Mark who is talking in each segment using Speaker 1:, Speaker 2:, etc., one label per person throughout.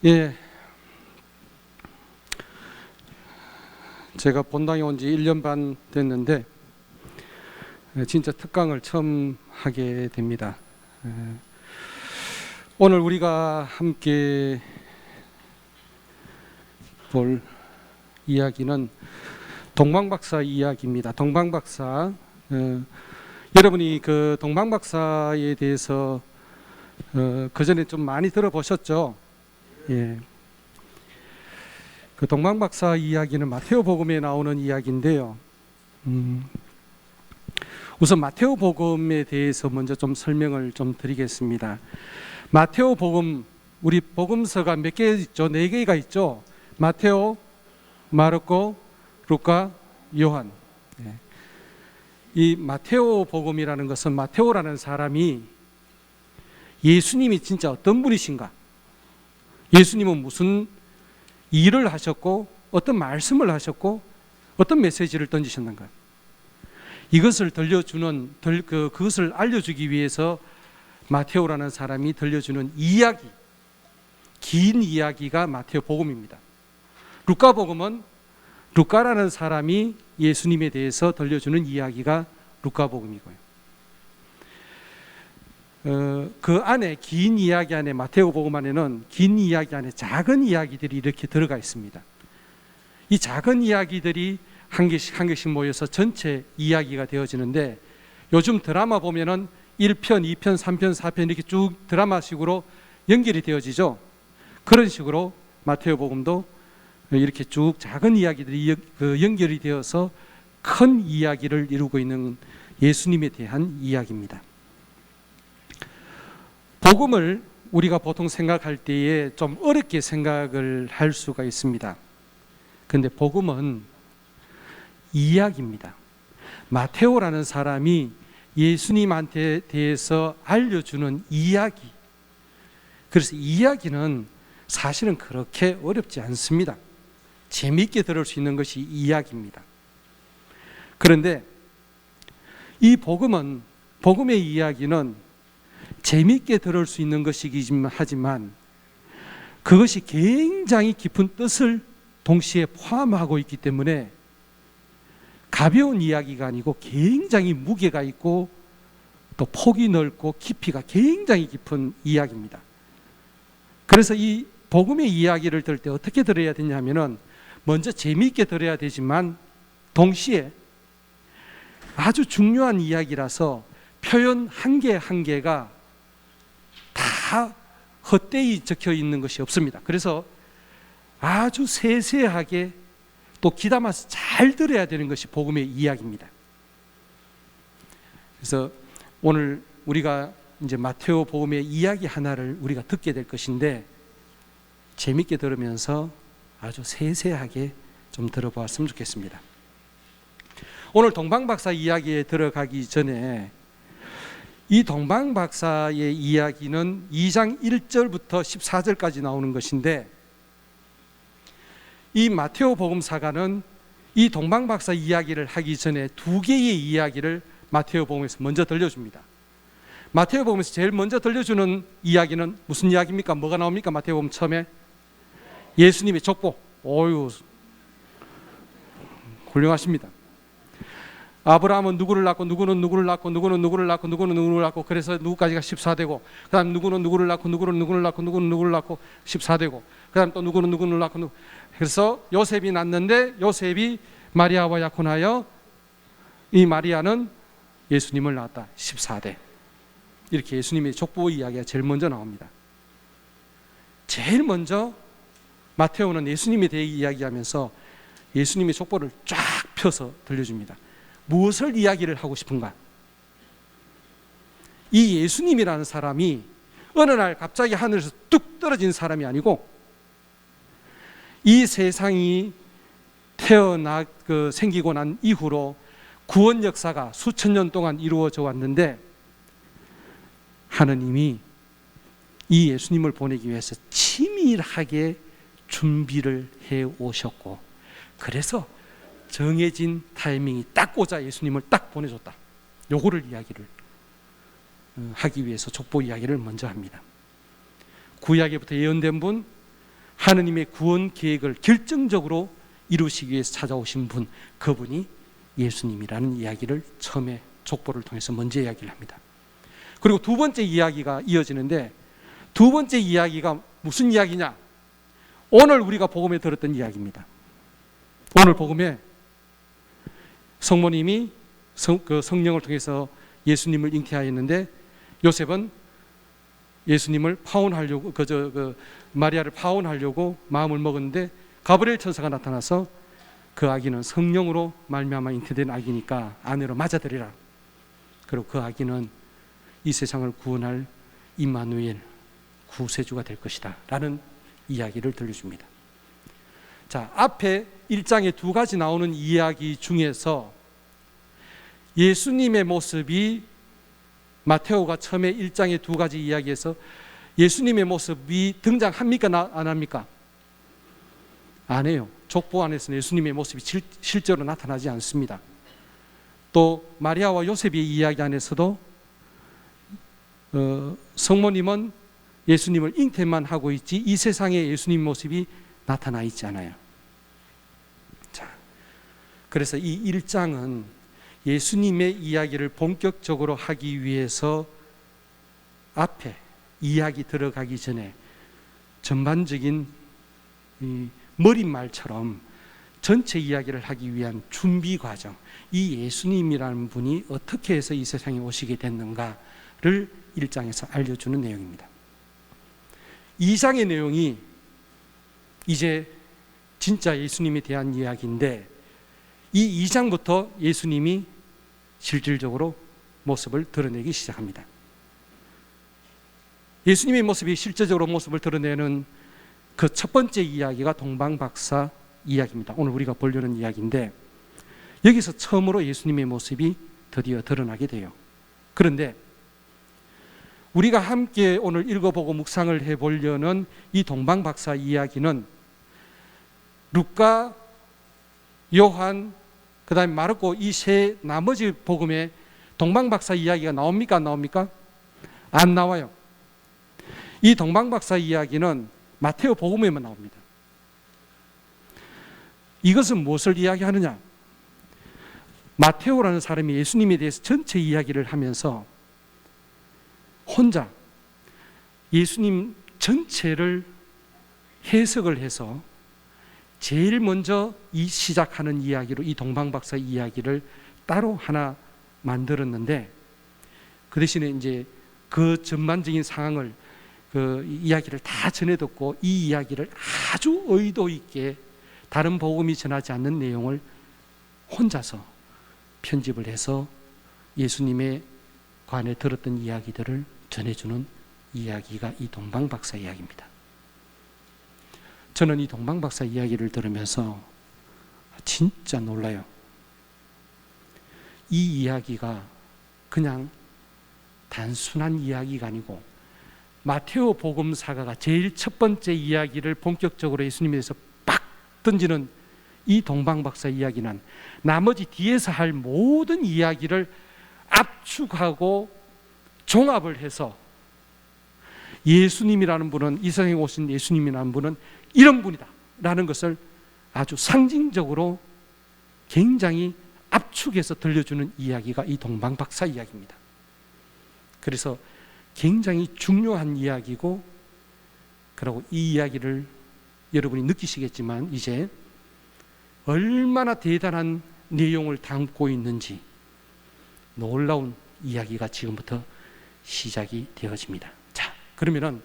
Speaker 1: 예, 제가 본당에 온 지 1년 반 됐는데 진짜 특강을 처음 하게 됩니다. 오늘 우리가 함께 볼 이야기는 동방박사 이야기입니다. 동방박사. 여러분이 그 동방박사에 대해서 그 전에 좀 많이 들어보셨죠? 예. 그 동방박사 이야기는 마테오복음에 나오는 이야기인데요. 우선 마테오복음에 대해서 먼저 좀 설명을 좀 드리겠습니다. 마테오복음, 우리 복음서가 몇 개 있죠? 4개가 있죠. 마테오, 마르코, 루카, 요한. 이 마테오복음이라는 것은 마테오라는 사람이 예수님이 진짜 어떤 분이신가, 예수님은 무슨 일을 하셨고 어떤 말씀을 하셨고 어떤 메시지를 던지셨는가, 이것을 들려주는 그것을 알려주기 위해서 마테오라는 사람이 들려주는 이야기, 긴 이야기가 마테오복음입니다. 루카복음은 루카라는 사람이 예수님에 대해서 들려주는 이야기가 루카복음이고요. 그 안에 긴 이야기 안에, 마테오복음 안에는 긴 이야기 안에 작은 이야기들이 이렇게 들어가 있습니다. 이 작은 이야기들이 한 개씩 한 개씩 모여서 전체 이야기가 되어지는데, 요즘 드라마 보면은 1편, 2편, 3편, 4편 이렇게 쭉 드라마식으로 연결이 되어지죠. 그런 식으로 마테오복음도 이렇게 쭉 작은 이야기들이 연결이 되어서 큰 이야기를 이루고 있는 예수님에 대한 이야기입니다. 복음을 우리가 보통 생각할 때에 좀 어렵게 생각을 할 수가 있습니다. 그런데 복음은 이야기입니다. 마테오라는 사람이 예수님한테 대해서 알려주는 이야기. 그래서 이야기는 사실은 그렇게 어렵지 않습니다. 재미있게 들을 수 있는 것이 이야기입니다. 그런데 이 복음의 이야기는 재미있게 들을 수 있는 것이긴 하지만 그것이 굉장히 깊은 뜻을 동시에 포함하고 있기 때문에 가벼운 이야기가 아니고 굉장히 무게가 있고 또 폭이 넓고 깊이가 굉장히 깊은 이야기입니다. 그래서 이 복음의 이야기를 들을 때 어떻게 들어야 되냐면은, 먼저 재미있게 들어야 되지만 동시에 아주 중요한 이야기라서 표현 한 개 한 개가 다 헛되이 적혀 있는 것이 없습니다. 그래서 아주 세세하게 또 귀담아서 잘 들어야 되는 것이 복음의 이야기입니다. 그래서 오늘 우리가 이제 마테오 복음의 이야기 하나를 우리가 듣게 될 것인데, 재밌게 들으면서 아주 세세하게 좀 들어보았으면 좋겠습니다. 오늘 동방박사 이야기에 들어가기 전에 이 동방박사의 이야기는 2장 1절부터 14절까지 나오는 것인데, 이 마테오 복음사가는 이 동방박사 이야기를 하기 전에 2개의 이야기를 마테오 복음에서 먼저 들려줍니다. 마테오 복음에서 제일 먼저 들려주는 이야기는 무슨 이야기입니까? 뭐가 나옵니까? 마테오 복음 처음에 예수님의 족보. 어유, 훌륭하십니다. 아브라함은 누구를 낳고, 누구는 누구를 낳고, 누구는 누구를 낳고, 누구는 누구를 낳고, 그래서 누구까지가 14되고, 그 다음 누구는 누구를 낳고, 누구는 누구를 낳고, 누구는 누구를 낳고 14되고, 그 다음 또 누구는 누구를 낳고, 그래서 요셉이 낳는데 요셉이 마리아와 약혼하여 이 마리아는 예수님을 낳았다. 14대. 이렇게 예수님의 족보 이야기가 제일 먼저 나옵니다. 제일 먼저 마테오는 예수님에 대해 이야기하면서 예수님의 족보를 쫙 펴서 들려줍니다. 무엇을 이야기를 하고 싶은가? 이 예수님이라는 사람이 어느 날 갑자기 하늘에서 뚝 떨어진 사람이 아니고, 이 세상이 생기고 난 이후로 구원 역사가 수천 년 동안 이루어져 왔는데, 하느님이 이 예수님을 보내기 위해서 치밀하게 준비를 해 오셨고, 그래서 정해진 타이밍이 딱 오자 예수님을 딱 보내줬다. 요거를 이야기를 하기 위해서 족보 이야기를 먼저 합니다. 구약에부터 예언된 분, 하느님의 구원 계획을 결정적으로 이루시기 위해서 찾아오신 분, 그분이 예수님이라는 이야기를 처음에 족보를 통해서 먼저 이야기를 합니다. 그리고 두 번째 이야기가 이어지는데, 두 번째 이야기가 무슨 이야기냐? 오늘 우리가 복음에 들었던 이야기입니다. 오늘 복음에 성모님이 성령을 통해서 예수님을 잉태하였는데, 요셉은 예수님을 파혼하려고 마리아를 파혼하려고 마음을 먹었는데, 가브리엘 천사가 나타나서 그 아기는 성령으로 말미암아 잉태된 아기니까 아내로 맞아들이라. 그리고 그 아기는 이 세상을 구원할 임마누엘, 구세주가 될 것이다 라는 이야기를 들려줍니다. 자, 앞에 1장에 두 가지 나오는 이야기 중에서 예수님의 모습이, 마테오가 처음에 1장의 두 가지 이야기에서 예수님의 모습이 등장합니까? 안 합니까? 안 해요. 족보 안에서는 예수님의 모습이 실제로 나타나지 않습니다. 또 마리아와 요셉의 이야기 안에서도 성모님은 예수님을 잉태만 하고 있지 이 세상에 예수님 모습이 나타나 있지 않아요. 자, 그래서 이 1장은 예수님의 이야기를 본격적으로 하기 위해서 앞에 이야기 들어가기 전에 전반적인 머릿말처럼 전체 이야기를 하기 위한 준비 과정, 이 예수님이라는 분이 어떻게 해서 이 세상에 오시게 됐는가를 1장에서 알려주는 내용입니다. 2장의 내용이 이제 진짜 예수님에 대한 이야기인데, 이 2장부터 예수님이 실질적으로 모습을 드러내기 시작합니다. 예수님의 모습이 실제적으로 모습을 드러내는 그 첫 번째 이야기가 동방박사 이야기입니다. 오늘 우리가 보려는 이야기인데, 여기서 처음으로 예수님의 모습이 드디어 드러나게 돼요. 그런데 우리가 함께 오늘 읽어보고 묵상을 해보려는 이 동방박사 이야기는 루카, 요한, 그 다음에 마르코 이 세 나머지 복음에 동방박사 이야기가 나옵니까? 안 나옵니까? 안 나와요. 이 동방박사 이야기는 마테오 복음에만 나옵니다. 이것은 무엇을 이야기하느냐? 마테오라는 사람이 예수님에 대해서 전체 이야기를 하면서 혼자 예수님 전체를 해석을 해서 제일 먼저 시작하는 이야기로 이 동방박사 이야기를 따로 하나 만들었는데, 그 대신에 이제 그 전반적인 상황을 그 이야기를 다 전해 듣고 이 이야기를 아주 의도 있게 다른 복음이 전하지 않는 내용을 혼자서 편집을 해서 예수님의 관에 들었던 이야기들을 전해주는 이야기가 이 동방박사 이야기입니다. 저는 이 동방박사 이야기를 들으면서 진짜 놀라요. 이 이야기가 그냥 단순한 이야기가 아니고, 마테오 복음사가가 제일 첫 번째 이야기를 본격적으로 예수님에 대해서 빡 던지는 이 동방박사 이야기는 나머지 뒤에서 할 모든 이야기를 압축하고 종합을 해서 예수님이라는 분은, 이 세상에 오신 예수님이라는 분은 이런 분이다 라는 것을 아주 상징적으로 굉장히 압축해서 들려주는 이야기가 이 동방박사 이야기입니다. 그래서 굉장히 중요한 이야기고, 그리고 이 이야기를 여러분이 느끼시겠지만 이제 얼마나 대단한 내용을 담고 있는지 놀라운 이야기가 지금부터 시작이 되어집니다. 자, 그러면은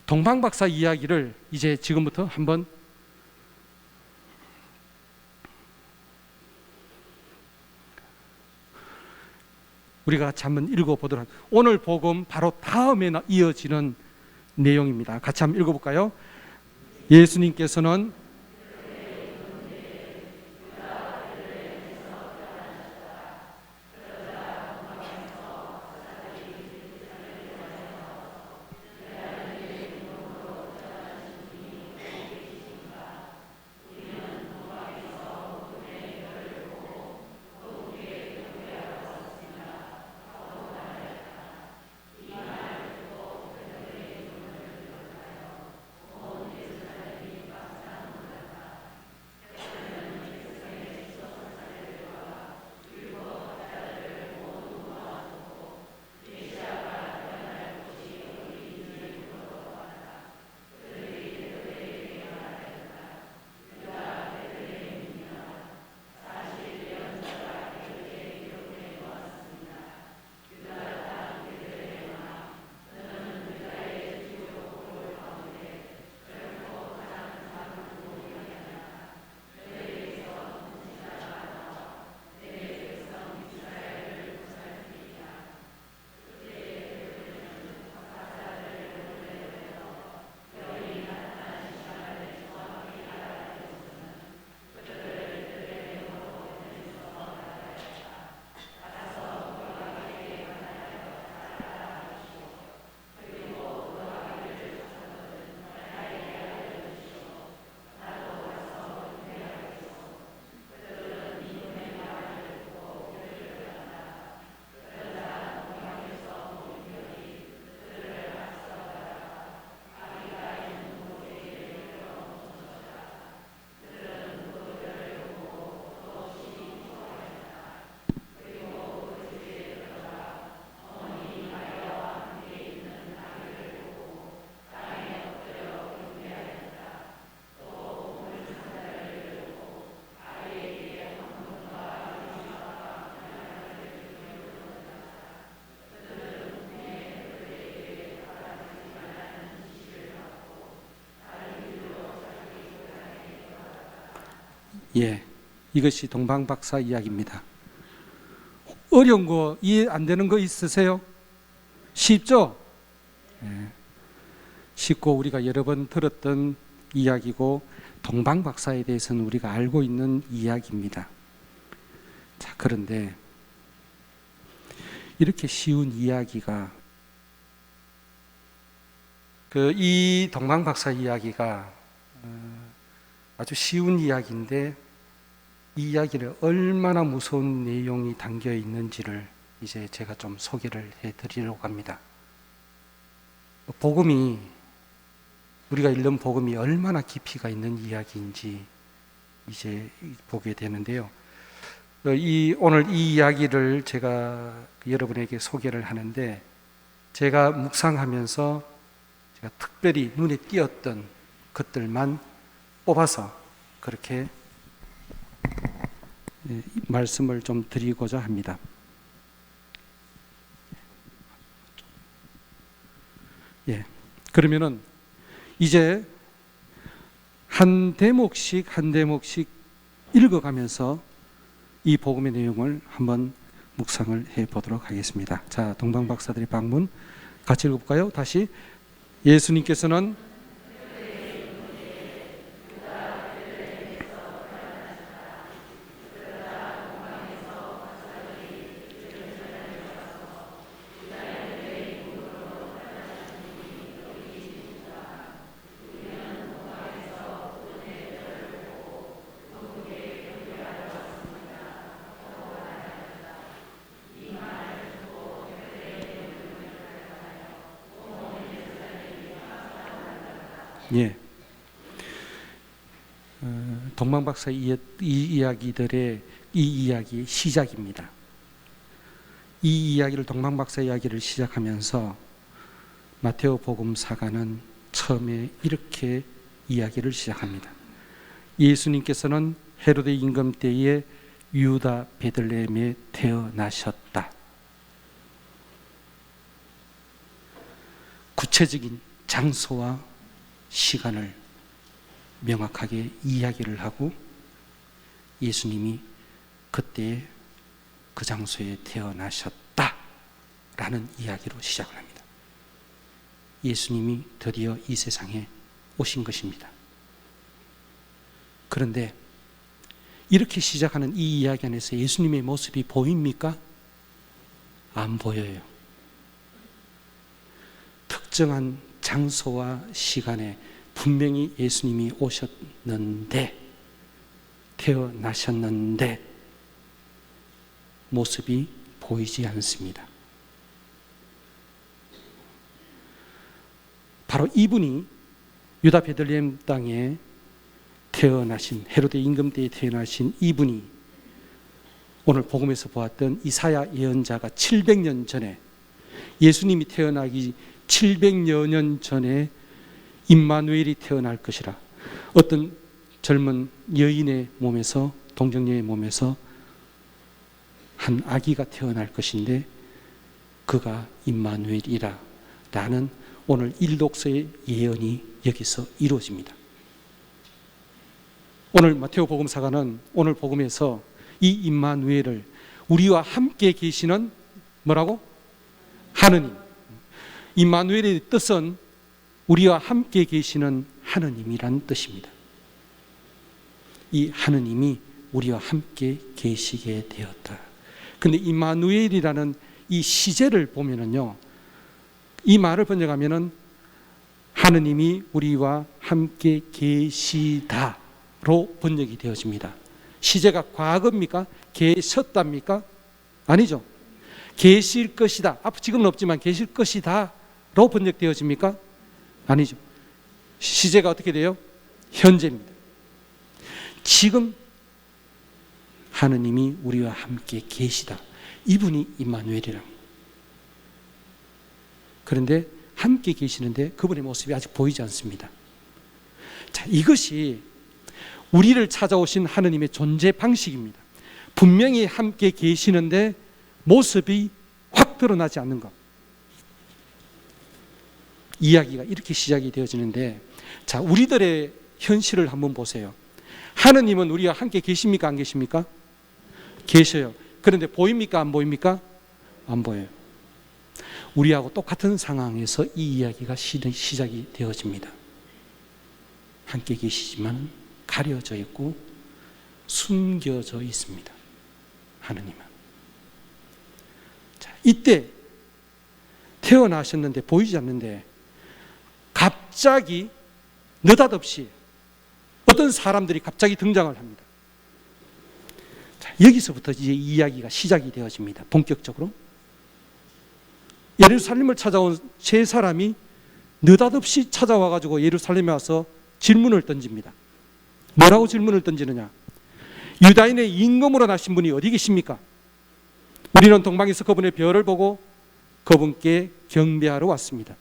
Speaker 1: 동방박사 이야기를 이제 지금부터 한번 우리가 같이 한번 읽어보도록 합니다. 오늘 복음 바로 다음에 이어지는 내용입니다. 같이 한번 읽어볼까요? 예수님께서는 예, 이것이 동방박사 이야기입니다. 어려운 거, 이해 안 되는 거 있으세요? 쉽죠? 예, 쉽고 우리가 여러 번 들었던 이야기고 동방박사에 대해서는 우리가 알고 있는 이야기입니다. 자, 그런데 이렇게 쉬운 이야기가 이 동방박사 이야기가 아주 쉬운 이야기인데 이 이야기를 얼마나 무서운 내용이 담겨 있는지를 이제 제가 좀 소개를 해드리려고 합니다. 복음이, 우리가 읽는 복음이 얼마나 깊이가 있는 이야기인지 이제 보게 되는데요. 오늘 이 이야기를 제가 여러분에게 소개를 하는데, 제가 묵상하면서 제가 특별히 눈에 띄었던 것들만 뽑아서 그렇게 말씀을 좀 드리고자 합니다. 예, 그러면은 이제 한 대목씩 읽어가면서 이 복음의 내용을 한번 묵상을 해보도록 하겠습니다. 자, 동방박사들의 방문 같이 읽어볼까요? 다시. 예수님께서는 예, 동방박사 이 이야기들의 이 이야기의 시작입니다. 이 이야기를, 동방박사 이야기를 시작하면서 마테오 복음사가는 처음에 이렇게 이야기를 시작합니다. 예수님께서는 헤로데 임금 때에 유다 베들레헴에 태어나셨다. 구체적인 장소와 시간을 명확하게 이야기를 하고 예수님이 그때 그 장소에 태어나셨다 라는 이야기로 시작을 합니다. 예수님이 드디어 이 세상에 오신 것입니다. 그런데 이렇게 시작하는 이 이야기 안에서 예수님의 모습이 보입니까? 안 보여요. 특정한 장소와 시간에 분명히 예수님이 오셨는데, 태어나셨는데 모습이 보이지 않습니다. 바로 이분이 유다 베들레헴 땅에 태어나신, 헤로데 임금 때에 태어나신 이분이 오늘 복음에서 보았던 이사야 예언자가 700년 전에, 예수님이 태어나기 700여 년 전에 임마누엘이 태어날 것이라, 어떤 젊은 여인의 몸에서, 동정녀의 몸에서 한 아기가 태어날 것인데 그가 임마누엘이라 라는 오늘 일독서의 예언이 여기서 이루어집니다. 오늘 마테오 복음사가는 오늘 복음에서 이 임마누엘을 우리와 함께 계시는 뭐라고? 하느님. 임마누엘의 뜻은 우리와 함께 계시는 하느님이란 뜻입니다. 이 하느님이 우리와 함께 계시게 되었다. 근데 임마누엘이라는 이 시제를 보면은요, 이 말을 번역하면은 하느님이 우리와 함께 계시다로 번역이 되어집니다. 시제가 과거입니까? 계셨답니까? 아니죠. 계실 것이다. 지금은 없지만 계실 것이다로 번역되어집니까? 아니죠. 시제가 어떻게 돼요? 현재입니다. 지금 하느님이 우리와 함께 계시다. 이분이 임마누엘이라. 그런데 함께 계시는데 그분의 모습이 아직 보이지 않습니다. 자, 이것이 우리를 찾아오신 하느님의 존재 방식입니다. 분명히 함께 계시는데 모습이 확 드러나지 않는 것. 이야기가 이렇게 시작이 되어지는데, 자, 우리들의 현실을 한번 보세요. 하느님은 우리와 함께 계십니까? 안 계십니까? 계셔요. 그런데 보입니까? 안 보입니까? 안 보여요. 우리하고 똑같은 상황에서 이 이야기가 시작이 되어집니다. 함께 계시지만 가려져 있고 숨겨져 있습니다. 하느님은. 자, 이때 태어나셨는데 보이지 않는데 갑자기 느닷없이 어떤 사람들이 갑자기 등장을 합니다. 자, 여기서부터 이제 이야기가 시작이 되어집니다. 본격적으로. 예루살렘을 찾아온 세 사람이 느닷없이 찾아와가지고 예루살렘에 와서 질문을 던집니다. 뭐라고 질문을 던지느냐? 유다인의 임금으로 나신 분이 어디 계십니까? 우리는 동방에서 그분의 별을 보고 그분께 경배하러 왔습니다.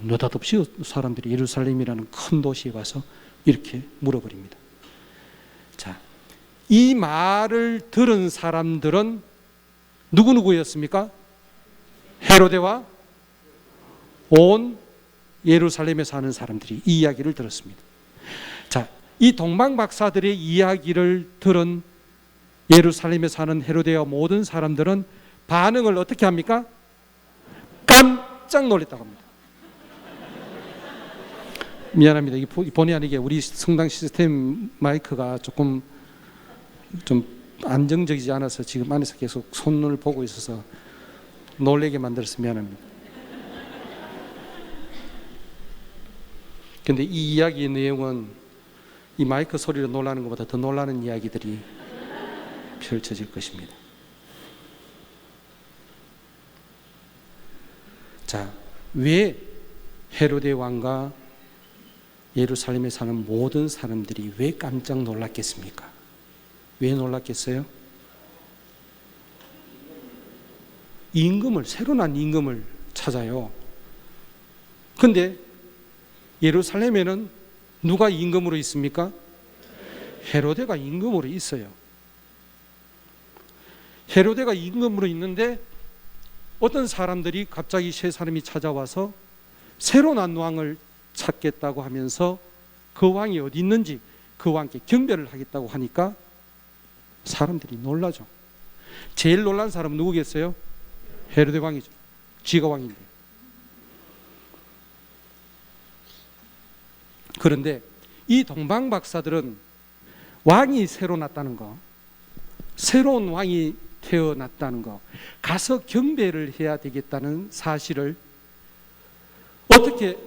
Speaker 1: 느닷없이 사람들이 예루살렘이라는 큰 도시에 와서 이렇게 물어버립니다. 자, 이 말을 들은 사람들은 누구였습니까? 헤로데와 온 예루살렘에 사는 사람들이 이 이야기를 들었습니다. 자, 이 동방박사들의 이야기를 들은 예루살렘에 사는 헤로데와 모든 사람들은 반응을 어떻게 합니까? 깜짝 놀랐다고 합니다. 미안합니다. 이 본의 아니게 우리 성당 시스템 마이크가 조금 좀 안정적이지 않아서 지금 안에서 계속 손을 보고 있어서 놀라게 만들어서 미안합니다. 그런데 이 이야기의 내용은 이 마이크 소리로 놀라는 것보다 더 놀라는 이야기들이 펼쳐질 것입니다. 자, 왜 헤로데 왕과 예루살렘에 사는 모든 사람들이 왜 깜짝 놀랐겠습니까? 왜 놀랐겠어요? 새로 난 임금을 찾아요. 근데 예루살렘에는 누가 임금으로 있습니까? 헤로데가 임금으로 있어요. 헤로데가 임금으로 있는데 어떤 사람들이 갑자기 세 사람이 찾아와서 새로 난 왕을 찾겠다고 하면서 그 왕이 어디 있는지 그 왕께 경배를 하겠다고 하니까 사람들이 놀라죠. 제일 놀란 사람은 누구겠어요? 헤로데 왕이죠. 지가 왕인데. 그런데 이 동방박사들은 왕이 새로 났다는 거, 새로운 왕이 태어났다는 거, 가서 경배를 해야 되겠다는 사실을 어떻게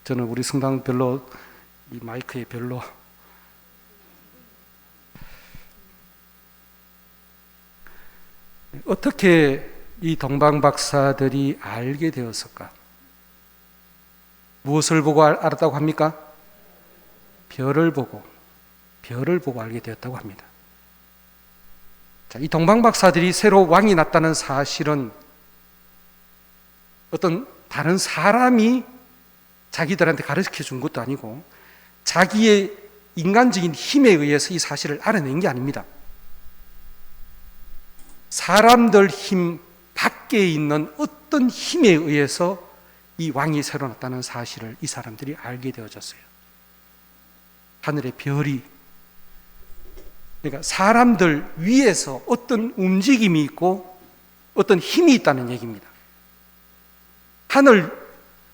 Speaker 1: 저는 우리 성당 별로 이 마이크에 별로 어떻게 이 동방박사들이 알게 되었을까? 무엇을 보고 알았다고 합니까? 별을 보고 알게 되었다고 합니다. 자, 이 동방박사들이 새로 왕이 났다는 사실은 어떤 다른 사람이 자기들한테 가르쳐 준 것도 아니고 자기의 인간적인 힘에 의해서 이 사실을 알아낸 게 아닙니다. 사람들 힘 밖에 있는 어떤 힘에 의해서 이 왕이 새로 났다는 사실을 이 사람들이 알게 되어졌어요. 하늘의 별이, 그러니까 사람들 위에서 어떤 움직임이 있고 어떤 힘이 있다는 얘기입니다.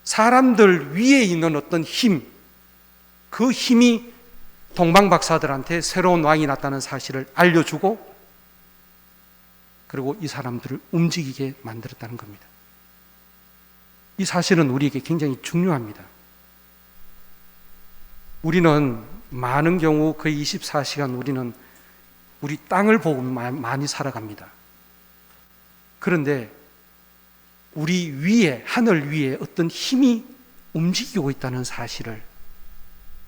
Speaker 1: 사람들 위에 있는 어떤 힘, 그 힘이 동방박사들한테 새로운 왕이 났다는 사실을 알려주고 그리고 이 사람들을 움직이게 만들었다는 겁니다. 이 사실은 우리에게 굉장히 중요합니다. 우리는 많은 경우 거의 24시간 우리는 우리 땅을 보고 많이 살아갑니다. 그런데 우리 위에, 하늘 위에 어떤 힘이 움직이고 있다는 사실을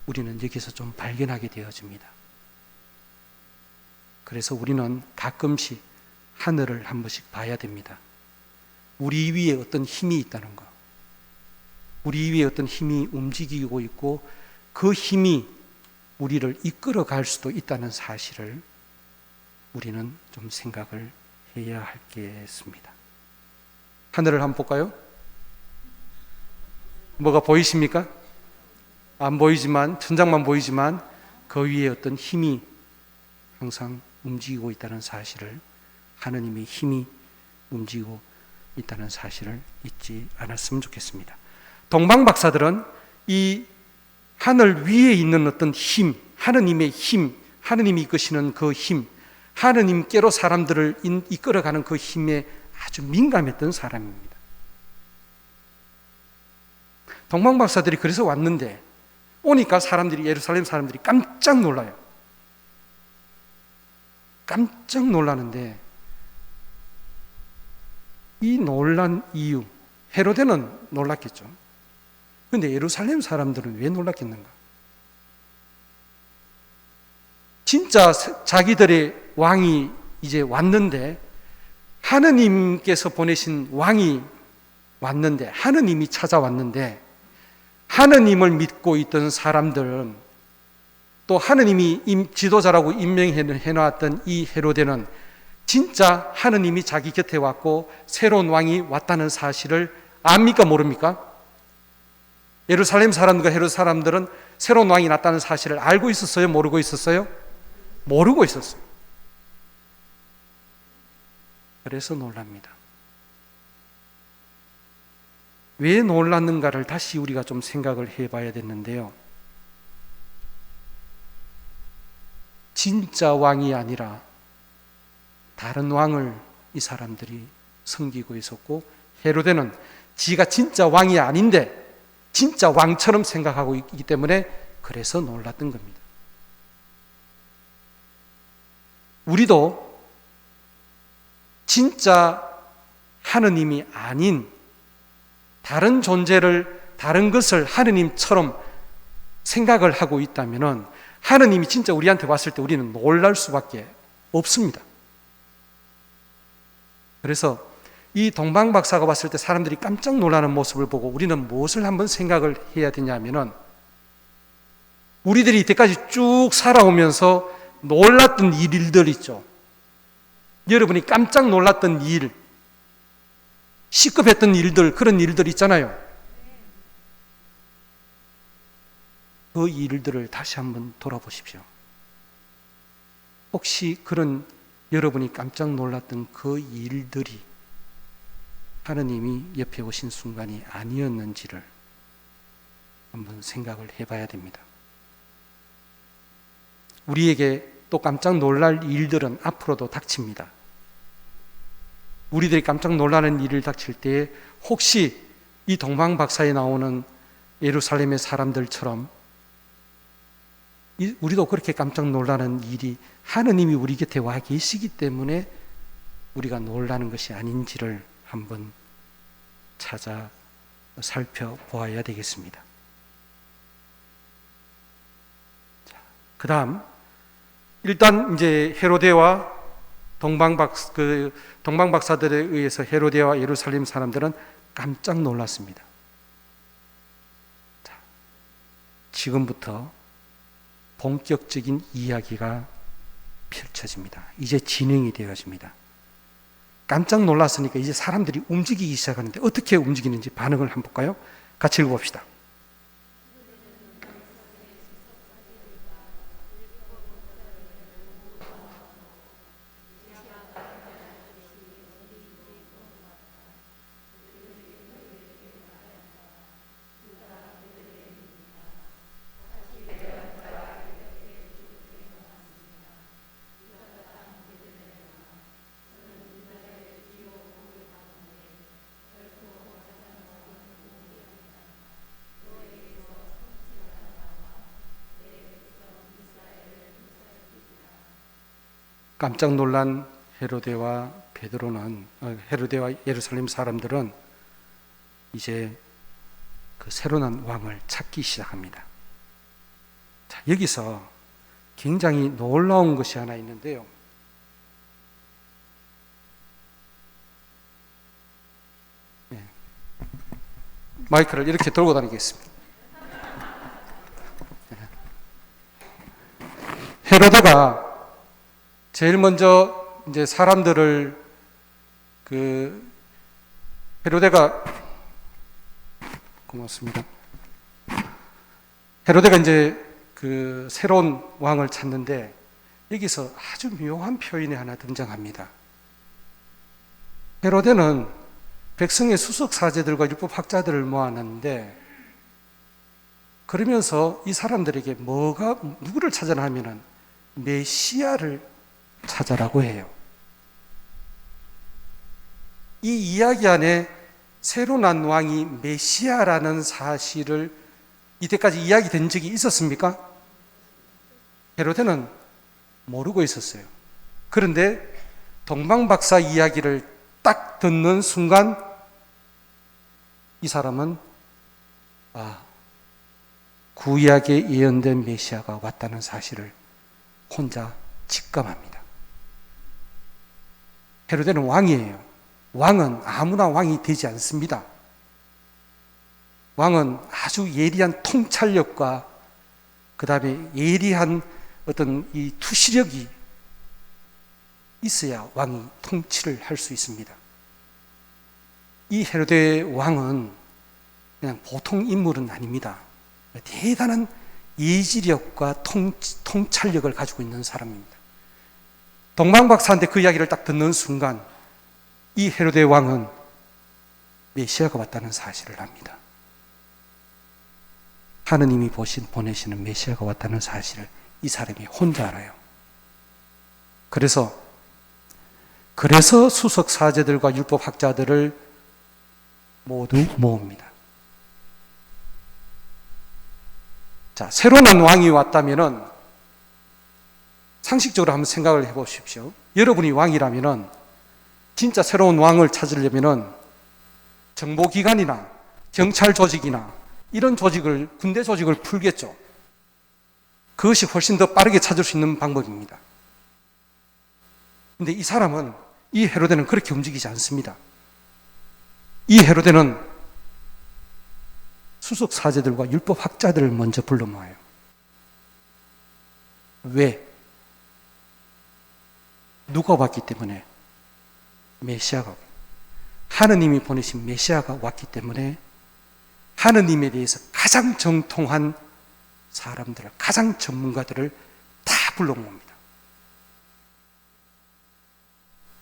Speaker 1: 우리는 여기서 좀 발견하게 되어집니다. 그래서 우리는 가끔씩 하늘을 한 번씩 봐야 됩니다. 우리 위에 어떤 힘이 있다는 거, 우리 위에 어떤 힘이 움직이고 있고 그 힘이 우리를 이끌어 갈 수도 있다는 사실을 우리는 좀 생각을 해야 할겠습니다. 하늘을 한번 볼까요? 뭐가 보이십니까? 안 보이지만, 천장만 보이지만 그 위에 어떤 힘이 항상 움직이고 있다는 사실을, 하느님의 힘이 움직이고 있다는 사실을 잊지 않았으면 좋겠습니다. 동방 박사들은 이 하늘 위에 있는 어떤 힘, 하느님의 힘, 하느님이 이끄시는 그 힘, 하느님께로 사람들을 이끌어가는 그 힘에 아주 민감했던 사람입니다. 동방 박사들이 그래서 왔는데 오니까 사람들이, 예루살렘 사람들이 깜짝 놀라요. 깜짝 놀라는데 이 놀란 이유, 헤로데는 놀랐겠죠. 그런데 예루살렘 사람들은 왜 놀랐겠는가? 진짜 자기들의 왕이 이제 왔는데, 하느님께서 보내신 왕이 왔는데, 하느님이 찾아왔는데, 하느님을 믿고 있던 사람들은, 또 하느님이 지도자라고 임명해 놨던 이 헤로데는 진짜 하느님이 자기 곁에 왔고 새로운 왕이 왔다는 사실을 압니까, 모릅니까? 예루살렘 사람들과 헤롯 사람들은 새로운 왕이 났다는 사실을 알고 있었어요? 모르고 있었어요? 모르고 있었어요. 그래서 놀랍니다. 왜 놀랐는가를 다시 우리가 좀 생각을 해봐야 됐는데요. 진짜 왕이 아니라 다른 왕을 이 사람들이 섬기고 있었고, 헤로데는 지가 진짜 왕이 아닌데 진짜 왕처럼 생각하고 있기 때문에 그래서 놀랐던 겁니다. 우리도 진짜 하느님이 아닌 다른 존재를, 다른 것을 하느님처럼 생각을 하고 있다면 하느님이 진짜 우리한테 왔을 때 우리는 놀랄 수밖에 없습니다. 그래서 이 동방 박사가 왔을 때 사람들이 깜짝 놀라는 모습을 보고 우리는 무엇을 한번 생각을 해야 되냐면은, 우리들이 이때까지 쭉 살아오면서 놀랐던 일들 있죠. 여러분이 깜짝 놀랐던 일, 시급했던 일들, 그런 일들 있잖아요. 그 일들을 다시 한번 돌아보십시오. 혹시 그런 여러분이 깜짝 놀랐던 그 일들이 하느님이 옆에 오신 순간이 아니었는지를 한번 생각을 해봐야 됩니다. 우리에게 또 깜짝 놀랄 일들은 앞으로도 닥칩니다. 우리들이 깜짝 놀라는 일을 닥칠 때에 혹시 이 동방 박사에 나오는 예루살렘의 사람들처럼 우리도 그렇게 깜짝 놀라는 일이 하느님이 우리 곁에 와 계시기 때문에 우리가 놀라는 것이 아닌지를 한번 찾아 살펴보아야 되겠습니다. 그 다음, 일단 이제 헤로데와 동방 박사들에 의해서 헤로데와 예루살렘 사람들은 깜짝 놀랐습니다. 자, 지금부터 본격적인 이야기가 펼쳐집니다. 이제 진행이 되어집니다. 깜짝 놀랐으니까 이제 사람들이 움직이기 시작하는데 어떻게 움직이는지 반응을 한번 볼까요? 같이 읽어봅시다. 깜짝 놀란 헤로데와 예루살렘 사람들은 이제 그 새로 난 왕을 찾기 시작합니다. 자, 여기서 굉장히 놀라운 것이 하나 있는데요. 마이크를 이렇게 들고 다니겠습니다. 헤로데가 제일 먼저 이제 사람들을 헤로데가 고맙습니다. 헤로데가 이제 새로운 왕을 찾는데 여기서 아주 묘한 표현이 하나 등장합니다. 헤로데는 백성의 수석 사제들과 율법 학자들을 모아놨는데 그러면서 이 사람들에게 누구를 찾아라 하면은 메시아를 찾아라고 해요. 이 이야기 안에 새로 난 왕이 메시아라는 사실을 이때까지 이야기된 적이 있었습니까? 헤로데는 모르고 있었어요. 그런데 동방박사 이야기를 딱 듣는 순간 이 사람은 구약에 예언된 메시아가 왔다는 사실을 혼자 직감합니다. 헤로데는 왕이에요. 왕은 아무나 왕이 되지 않습니다. 왕은 아주 예리한 통찰력과 그 다음에 예리한 어떤 이 투시력이 있어야 왕이 통치를 할 수 있습니다. 이 헤로데 왕은 그냥 보통 인물은 아닙니다. 대단한 예지력과 통찰력을 가지고 있는 사람입니다. 동방박사한테 그 이야기를 딱 듣는 순간 이 헤로데 왕은 메시아가 왔다는 사실을 압니다. 하느님이 보내시는 메시아가 왔다는 사실을 이 사람이 혼자 알아요. 그래서 수석 사제들과 율법 학자들을 모두 모읍니다. 자, 새로 난 왕이 왔다면은 상식적으로 한번 생각을 해 보십시오. 여러분이 왕이라면은 진짜 새로운 왕을 찾으려면은 정보기관이나 경찰 조직이나 이런 조직을, 군대 조직을 풀겠죠. 그것이 훨씬 더 빠르게 찾을 수 있는 방법입니다. 근데 이 사람은, 이 헤로데는 그렇게 움직이지 않습니다. 이 헤로데는 수석 사제들과 율법 학자들을 먼저 불러 모아요. 왜? 누가 왔기 때문에? 메시아가, 하느님이 보내신 메시아가 왔기 때문에 하느님에 대해서 가장 정통한 사람들을, 가장 전문가들을 다 불러 모읍니다.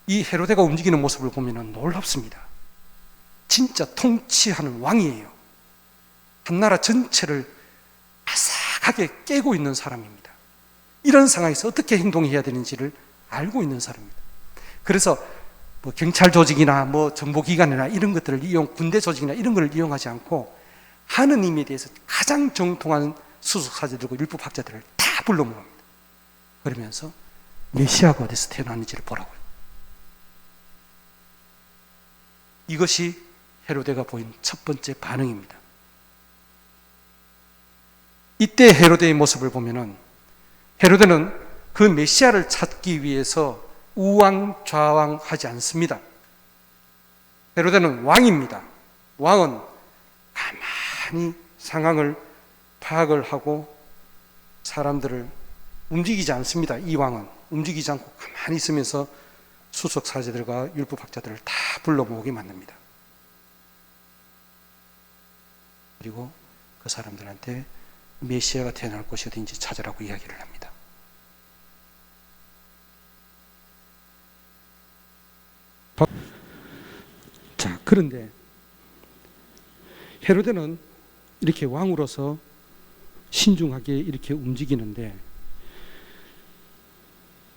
Speaker 1: 이 헤로데가 움직이는 모습을 보면 놀랍습니다. 진짜 통치하는 왕이에요. 한 나라 전체를 아삭하게 깨고 있는 사람입니다. 이런 상황에서 어떻게 행동해야 되는지를 알고 있는 사람입니다. 그래서 경찰 조직이나 정보기관이나 이런 것들을 군대 조직이나 이런 것을 이용하지 않고 하느님에 대해서 가장 정통한 수석사제들과 율법학자들을 다 불러 모읍니다. 그러면서 메시아가 어디서 태어났는지를 보라고요. 이것이 헤로데가 보인 첫 번째 반응입니다. 이때 헤로데의 모습을 보면은 헤로데는 그 메시아를 찾기 위해서 우왕좌왕하지 않습니다. 헤로데는 왕입니다. 왕은 가만히 상황을 파악을 하고 사람들을 움직이지 않습니다. 이 왕은 움직이지 않고 가만히 있으면서 수석 사제들과 율법학자들을 다 불러 모으게 만듭니다. 그리고 그 사람들한테 메시아가 태어날 곳이 어딘지 찾으라고 이야기를 합니다. 자, 그런데 헤로데는 이렇게 왕으로서 신중하게 이렇게 움직이는데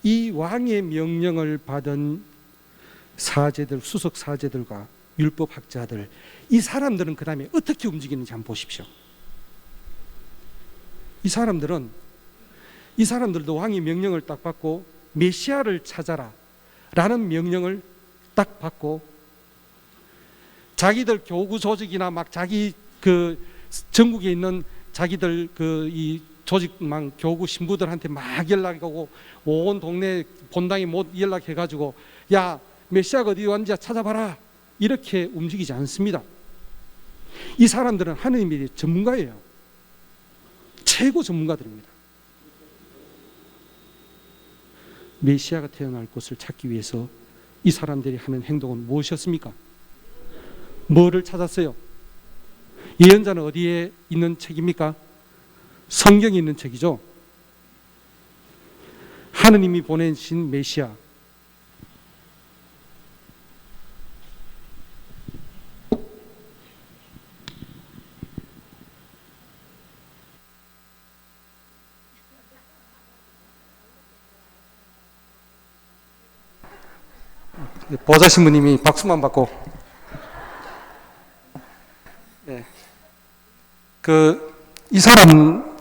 Speaker 1: 이 왕의 명령을 받은 사제들, 수석 사제들과 율법학자들, 이 사람들은 그 다음에 어떻게 움직이는지 한번 보십시오. 이 사람들도 왕의 명령을 딱 받고 메시아를 찾아라 라는 명령을 딱 받고 자기들 교구 조직이나 자기 전국에 있는 자기들 이 조직망 교구 신부들한테 막 연락하고 온 동네 본당에 못 연락해가지고 야 메시아가 어디 왔는지 찾아봐라 이렇게 움직이지 않습니다. 이 사람들은 하느님에 대해 전문가예요. 최고 전문가들입니다. 메시아가 태어날 곳을 찾기 위해서 이 사람들이 하는 행동은 무엇이었습니까? 뭐를 찾았어요? 예언자는 어디에 있는 책입니까? 성경에 있는 책이죠. 하느님이 보내신 메시아, 보좌 신부님이 박수만 받고, 네. 이 사람,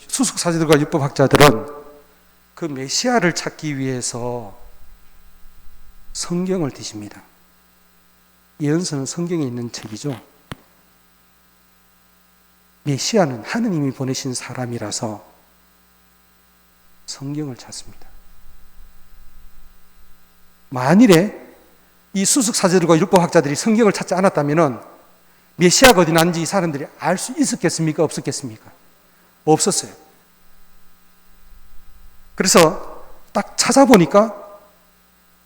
Speaker 1: 수석사제들과 율법학자들은 그 메시아를 찾기 위해서 성경을 뒤집니다. 예언서는 성경에 있는 책이죠. 메시아는 하느님이 보내신 사람이라서 성경을 찾습니다. 만일에 이 수석사제들과 율법학자들이 성경을 찾지 않았다면 메시아가 어디 난지 이 사람들이 알 수 있었겠습니까? 없었겠습니까? 없었어요. 그래서 딱 찾아보니까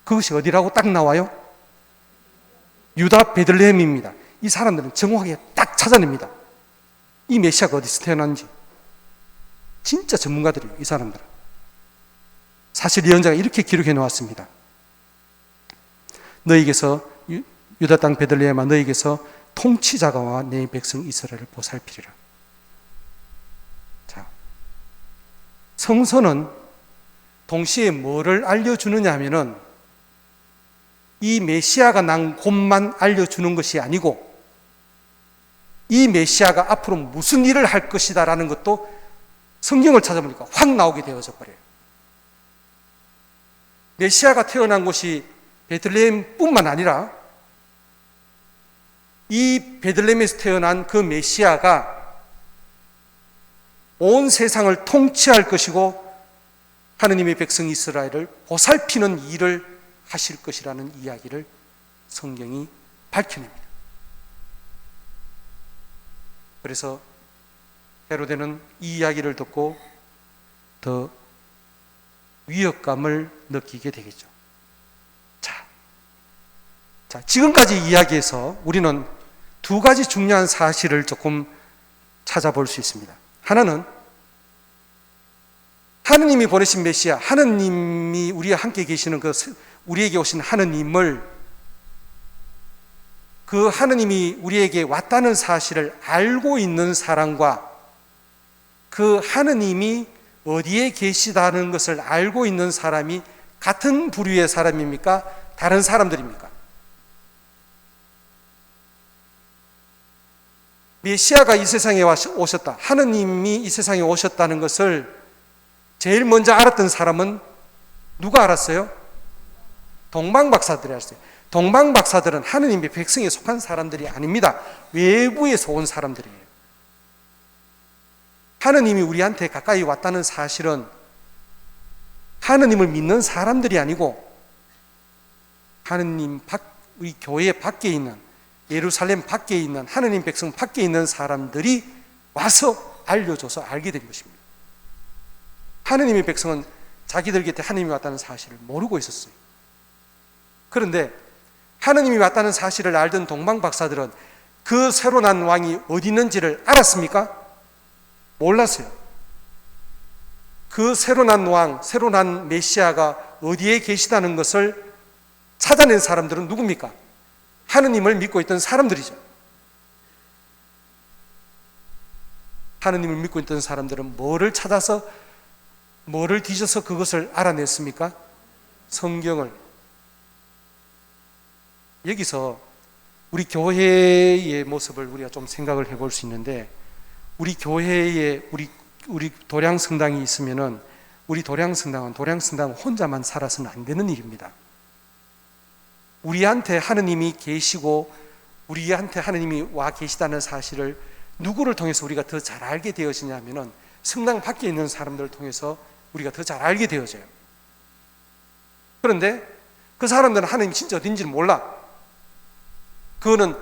Speaker 1: 그것이 어디라고 딱 나와요? 유다 베들레헴입니다. 이 사람들은 정확하게 딱 찾아냅니다. 이 메시아가 어디서 태어난지. 진짜 전문가들이에요, 이 사람들은. 사실 예언자가 이렇게 기록해 놓았습니다. 너에게서, 유다 땅 베들레헴아, 너에게서 통치자가 와 내 백성 이스라엘을 보살피리라. 자, 성서는 동시에 뭐를 알려주느냐 하면은 이 메시아가 난 곳만 알려주는 것이 아니고 이 메시아가 앞으로 무슨 일을 할 것이다 라는 것도 성경을 찾아보니까 확 나오게 되어져 버려요. 메시아가 태어난 곳이 베들레헴뿐만 아니라 이 베들레헴에서 태어난 그 메시아가 온 세상을 통치할 것이고 하느님의 백성 이스라엘을 보살피는 일을 하실 것이라는 이야기를 성경이 밝혀냅니다. 그래서 헤로데는 이 이야기를 듣고 더 위협감을 느끼게 되겠죠. 자, 지금까지 이야기에서 우리는 두 가지 중요한 사실을 조금 찾아볼 수 있습니다. 하나는 하느님이 보내신 메시아, 하느님이 우리와 함께 계시는 우리에게 오신 하느님을, 그 하느님이 우리에게 왔다는 사실을 알고 있는 사람과 그 하느님이 어디에 계시다는 것을 알고 있는 사람이 같은 부류의 사람입니까? 다른 사람들입니까? 메시아가 이 세상에 오셨다, 하느님이 이 세상에 오셨다는 것을 제일 먼저 알았던 사람은 누가 알았어요? 동방박사들이 알았어요. 동방박사들은 하느님의 백성에 속한 사람들이 아닙니다. 외부에서 온 사람들이에요. 하느님이 우리한테 가까이 왔다는 사실은 하느님을 믿는 사람들이 아니고 하느님 우리 교회 밖에 있는, 예루살렘 밖에 있는, 하느님 백성 밖에 있는 사람들이 와서 알려줘서 알게 된 것입니다. 하느님의 백성은 자기들 곁에 하느님이 왔다는 사실을 모르고 있었어요. 그런데 하느님이 왔다는 사실을 알던 동방박사들은 그 새로 난 왕이 어디 있는지를 알았습니까? 몰랐어요. 그 새로 난 왕, 새로 난 메시아가 어디에 계시다는 것을 찾아낸 사람들은 누굽니까? 하느님을 믿고 있던 사람들이죠. 하느님을 믿고 있던 사람들은 뭐를 찾아서, 뭐를 뒤져서 그것을 알아냈습니까? 성경을. 여기서 우리 교회의 모습을 우리가 좀 생각을 해볼 수 있는데, 우리 교회에 우리 도량성당이 있으면은 우리 도량성당은 혼자만 살아서는 안 되는 일입니다. 우리한테 하느님이 계시고 우리한테 하느님이 와 계시다는 사실을 누구를 통해서 우리가 더 잘 알게 되어지냐면은 성당 밖에 있는 사람들을 통해서 우리가 더 잘 알게 되어져요. 그런데 그 사람들은 하느님이 진짜 어딘지를 몰라. 그거는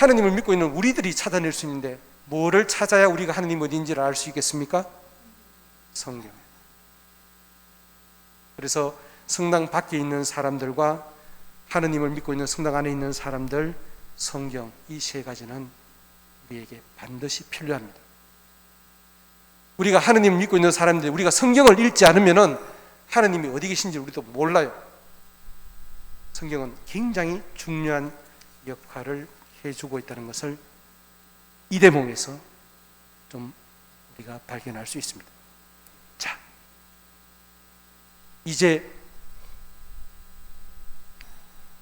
Speaker 1: 하느님을 믿고 있는 우리들이 찾아낼 수 있는데, 뭐를 찾아야 우리가 하느님 어디인지를 알 수 있겠습니까? 성경. 그래서 성당 밖에 있는 사람들과 하느님을 믿고 있는 성당 안에 있는 사람들, 성경, 이 세 가지는 우리에게 반드시 필요합니다. 우리가 하느님을 믿고 있는 사람들, 우리가 성경을 읽지 않으면 하느님이 어디 계신지 우리도 몰라요. 성경은 굉장히 중요한 역할을 해주고 있다는 것을 이 대목에서 좀 우리가 발견할 수 있습니다. 자, 이제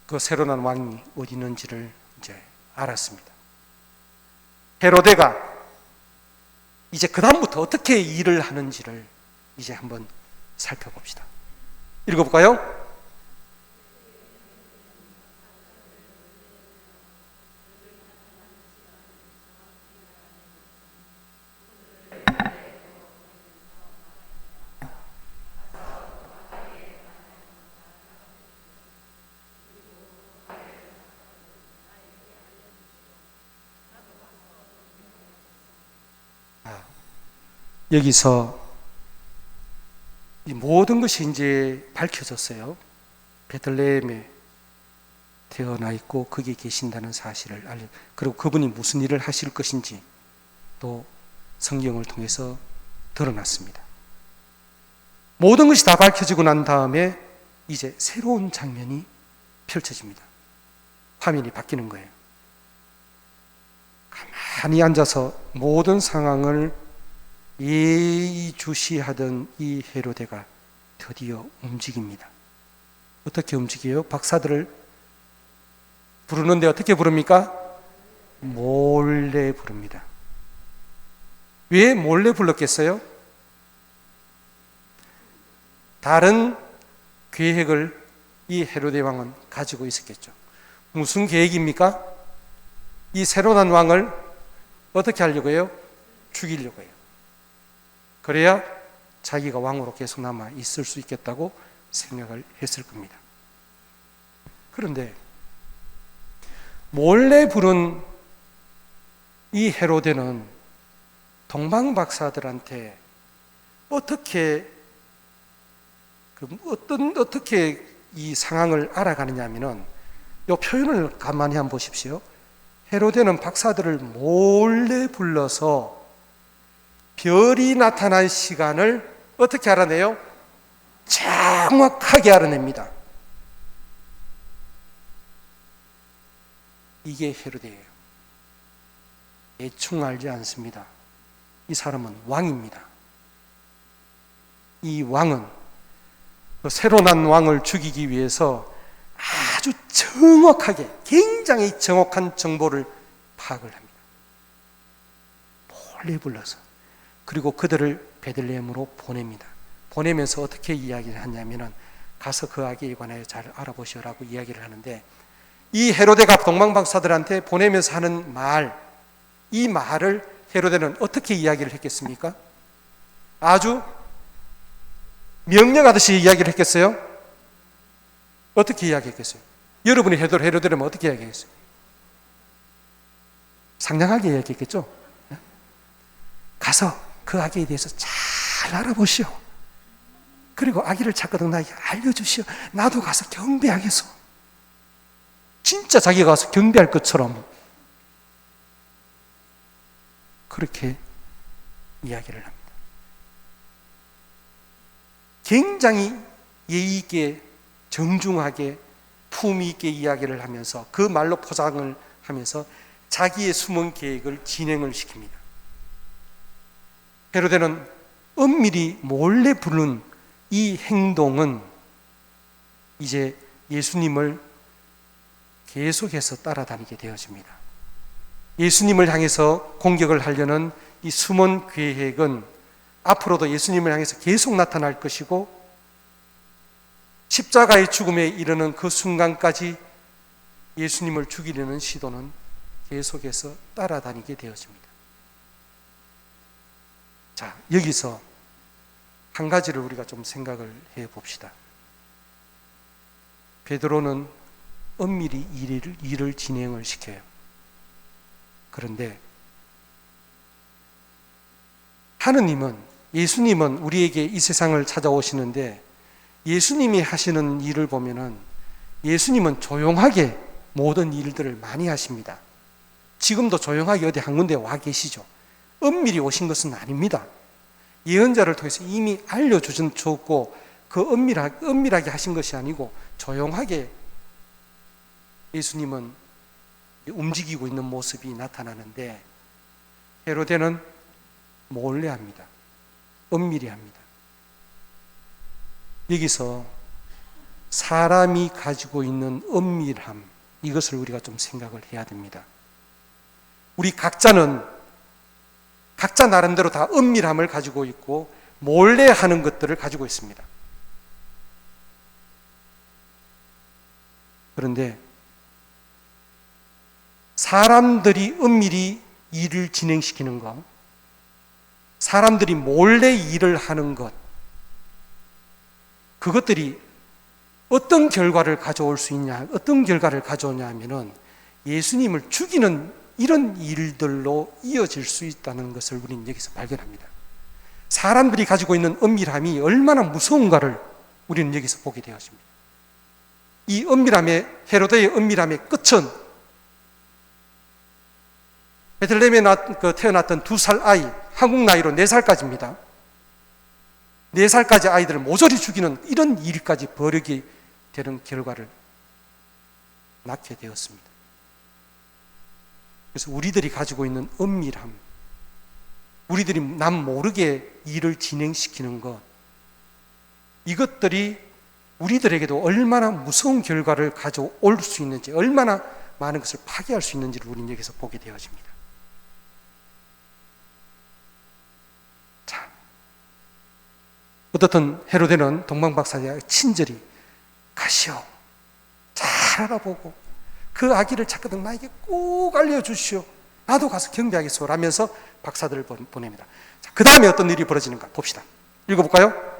Speaker 1: 그 새로 난 왕이 어디 있는지를 이제 알았습니다. 헤로데가 이제 그 다음부터 어떻게 일을 하는지를 이제 한번 살펴봅시다. 읽어볼까요? 여기서 이 모든 것이 이제 밝혀졌어요. 베들레헴에 태어나 있고 거기에 계신다는 사실을 알려, 그리고 그분이 무슨 일을 하실 것인지 또 성경을 통해서 드러났습니다. 모든 것이 다 밝혀지고 난 다음에 이제 새로운 장면이 펼쳐집니다. 화면이 바뀌는 거예요. 가만히 앉아서 모든 상황을 예의주시하던 이 헤로데가 드디어 움직입니다. 어떻게 움직여요? 박사들을 부르는데 어떻게 부릅니까? 몰래 부릅니다. 왜 몰래 불렀겠어요? 다른 계획을 이 헤로데 왕은 가지고 있었겠죠. 무슨 계획입니까? 이 새로 난 왕을 어떻게 하려고 해요? 죽이려고 해요. 그래야 자기가 왕으로 계속 남아 있을 수 있겠다고 생각을 했을 겁니다. 그런데 몰래 부른 이 헤로데는 동방박사들한테 어떻게 이 상황을 알아가느냐 하면은 이 표현을 가만히 한번 보십시오. 헤로데는 박사들을 몰래 불러서 별이 나타난 시간을 어떻게 알아내요? 정확하게 알아냅니다. 이게 헤로데예요. 대충 알지 않습니다. 이 사람은 왕입니다. 이 왕은 그 새로 난 왕을 죽이기 위해서 아주 정확하게, 굉장히 정확한 정보를 파악을 합니다. 몰래 불러서. 그리고 그들을 베들레헴으로 보냅니다. 보내면서 어떻게 이야기를 하냐면은 가서 그 아기에 관하여 잘 알아보시라고 이야기를 하는데, 이 헤로데가 동방박사들한테 보내면서 하는 말, 이 말을 헤로데는 어떻게 이야기를 했겠습니까? 아주 명령하듯이 이야기를 했겠어요? 어떻게 이야기했겠어요? 여러분이 헤로데라면 어떻게 이야기했어요? 상냥하게 이야기했겠죠? 가서 그 아기에 대해서 잘 알아보시오. 그리고 아기를 찾거든 나에게 알려주시오. 나도 가서 경배하겠소. 진짜 자기가 가서 경배할 것처럼 그렇게 이야기를 합니다. 굉장히 예의 있게, 정중하게, 품위 있게 이야기를 하면서 그 말로 포장을 하면서 자기의 숨은 계획을 진행을 시킵니다. 헤로데는 은밀히 몰래 부른 이 행동은 이제 예수님을 계속해서 따라다니게 되어집니다. 예수님을 향해서 공격을 하려는 이 숨은 계획은 앞으로도 예수님을 향해서 계속 나타날 것이고, 십자가의 죽음에 이르는 그 순간까지 예수님을 죽이려는 시도는 계속해서 따라다니게 되어집니다. 자, 여기서 한 가지를 우리가 좀 생각을 해 봅시다. 베드로는 은밀히 일을 진행을 시켜요. 그런데 하느님은, 예수님은 우리에게 이 세상을 찾아오시는데 예수님이 하시는 일을 보면은 예수님은 조용하게 모든 일들을 많이 하십니다. 지금도 조용하게 어디 한 군데 와 계시죠. 은밀히 오신 것은 아닙니다. 예언자를 통해서 이미 알려주셨고 그 은밀하게 하신 것이 아니고 조용하게 예수님은 움직이고 있는 모습이 나타나는데 헤로데는 몰래 합니다. 은밀히 합니다. 여기서 사람이 가지고 있는 은밀함, 이것을 우리가 좀 생각을 해야 됩니다. 우리 각자는 각자 나름대로 다 은밀함을 가지고 있고 몰래 하는 것들을 가지고 있습니다. 그런데 사람들이 은밀히 일을 진행시키는 것, 사람들이 몰래 일을 하는 것, 그것들이 어떤 결과를 가져올 수 있냐, 어떤 결과를 가져오냐 하면은 예수님을 죽이는 이런 일들로 이어질 수 있다는 것을 우리는 여기서 발견합니다. 사람들이 가지고 있는 은밀함이 얼마나 무서운가를 우리는 여기서 보게 되어집니다. 이 은밀함의, 헤로데의 은밀함의 끝은 베들레헴에 태어났던 2살 아이, 한국 나이로 4살까지입니다. 4살까지 아이들을 모조리 죽이는 이런 일까지 벌이게 되는 결과를 낳게 되었습니다. 그래서 우리들이 가지고 있는 은밀함, 우리들이 남 모르게 일을 진행시키는 것, 이것들이 우리들에게도 얼마나 무서운 결과를 가져올 수 있는지, 얼마나 많은 것을 파괴할 수 있는지를 우리는 여기서 보게 되어집니다. 자, 어떻든 헤로데는 동방박사에게 친절히 가시오, 잘 알아보고 그 아기를 찾거든 나에게 꼭 알려주시오, 나도 가서 경배하겠소 라면서 박사들을 보냅니다. 그 다음에 어떤 일이 벌어지는가 봅시다. 읽어볼까요?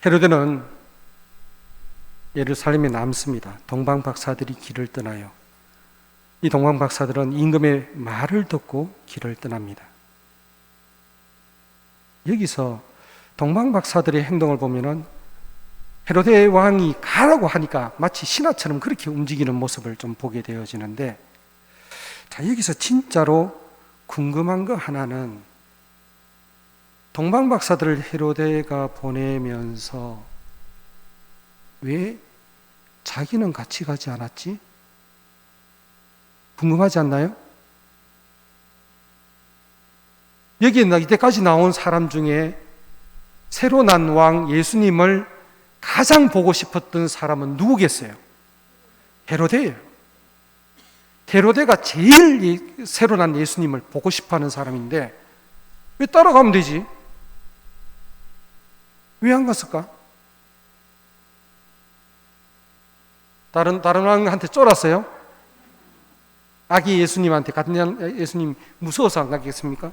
Speaker 1: 헤로데는 예루살렘에 남습니다. 동방박사들이 길을 떠나요. 이 동방박사들은 임금의 말을 듣고 길을 떠납니다. 여기서 동방박사들의 행동을 보면은 헤로데 왕이 가라고 하니까 마치 신하처럼 그렇게 움직이는 모습을 좀 보게 되어지는데, 자, 여기서 진짜로 궁금한 거 하나는 동방박사들을 헤로데가 보내면서 왜 자기는 같이 가지 않았지? 궁금하지 않나요? 여기에 이때까지 나온 사람 중에 새로 난 왕 예수님을 가장 보고 싶었던 사람은 누구겠어요? 헤로데예요. 헤로데가 제일 새로 난 예수님을 보고 싶어하는 사람인데 왜 따라가면 되지? 왜 안 갔을까? 다른 왕한테 쫄았어요? 아기 예수님한테, 같은 예수님 무서워서 안 가겠습니까?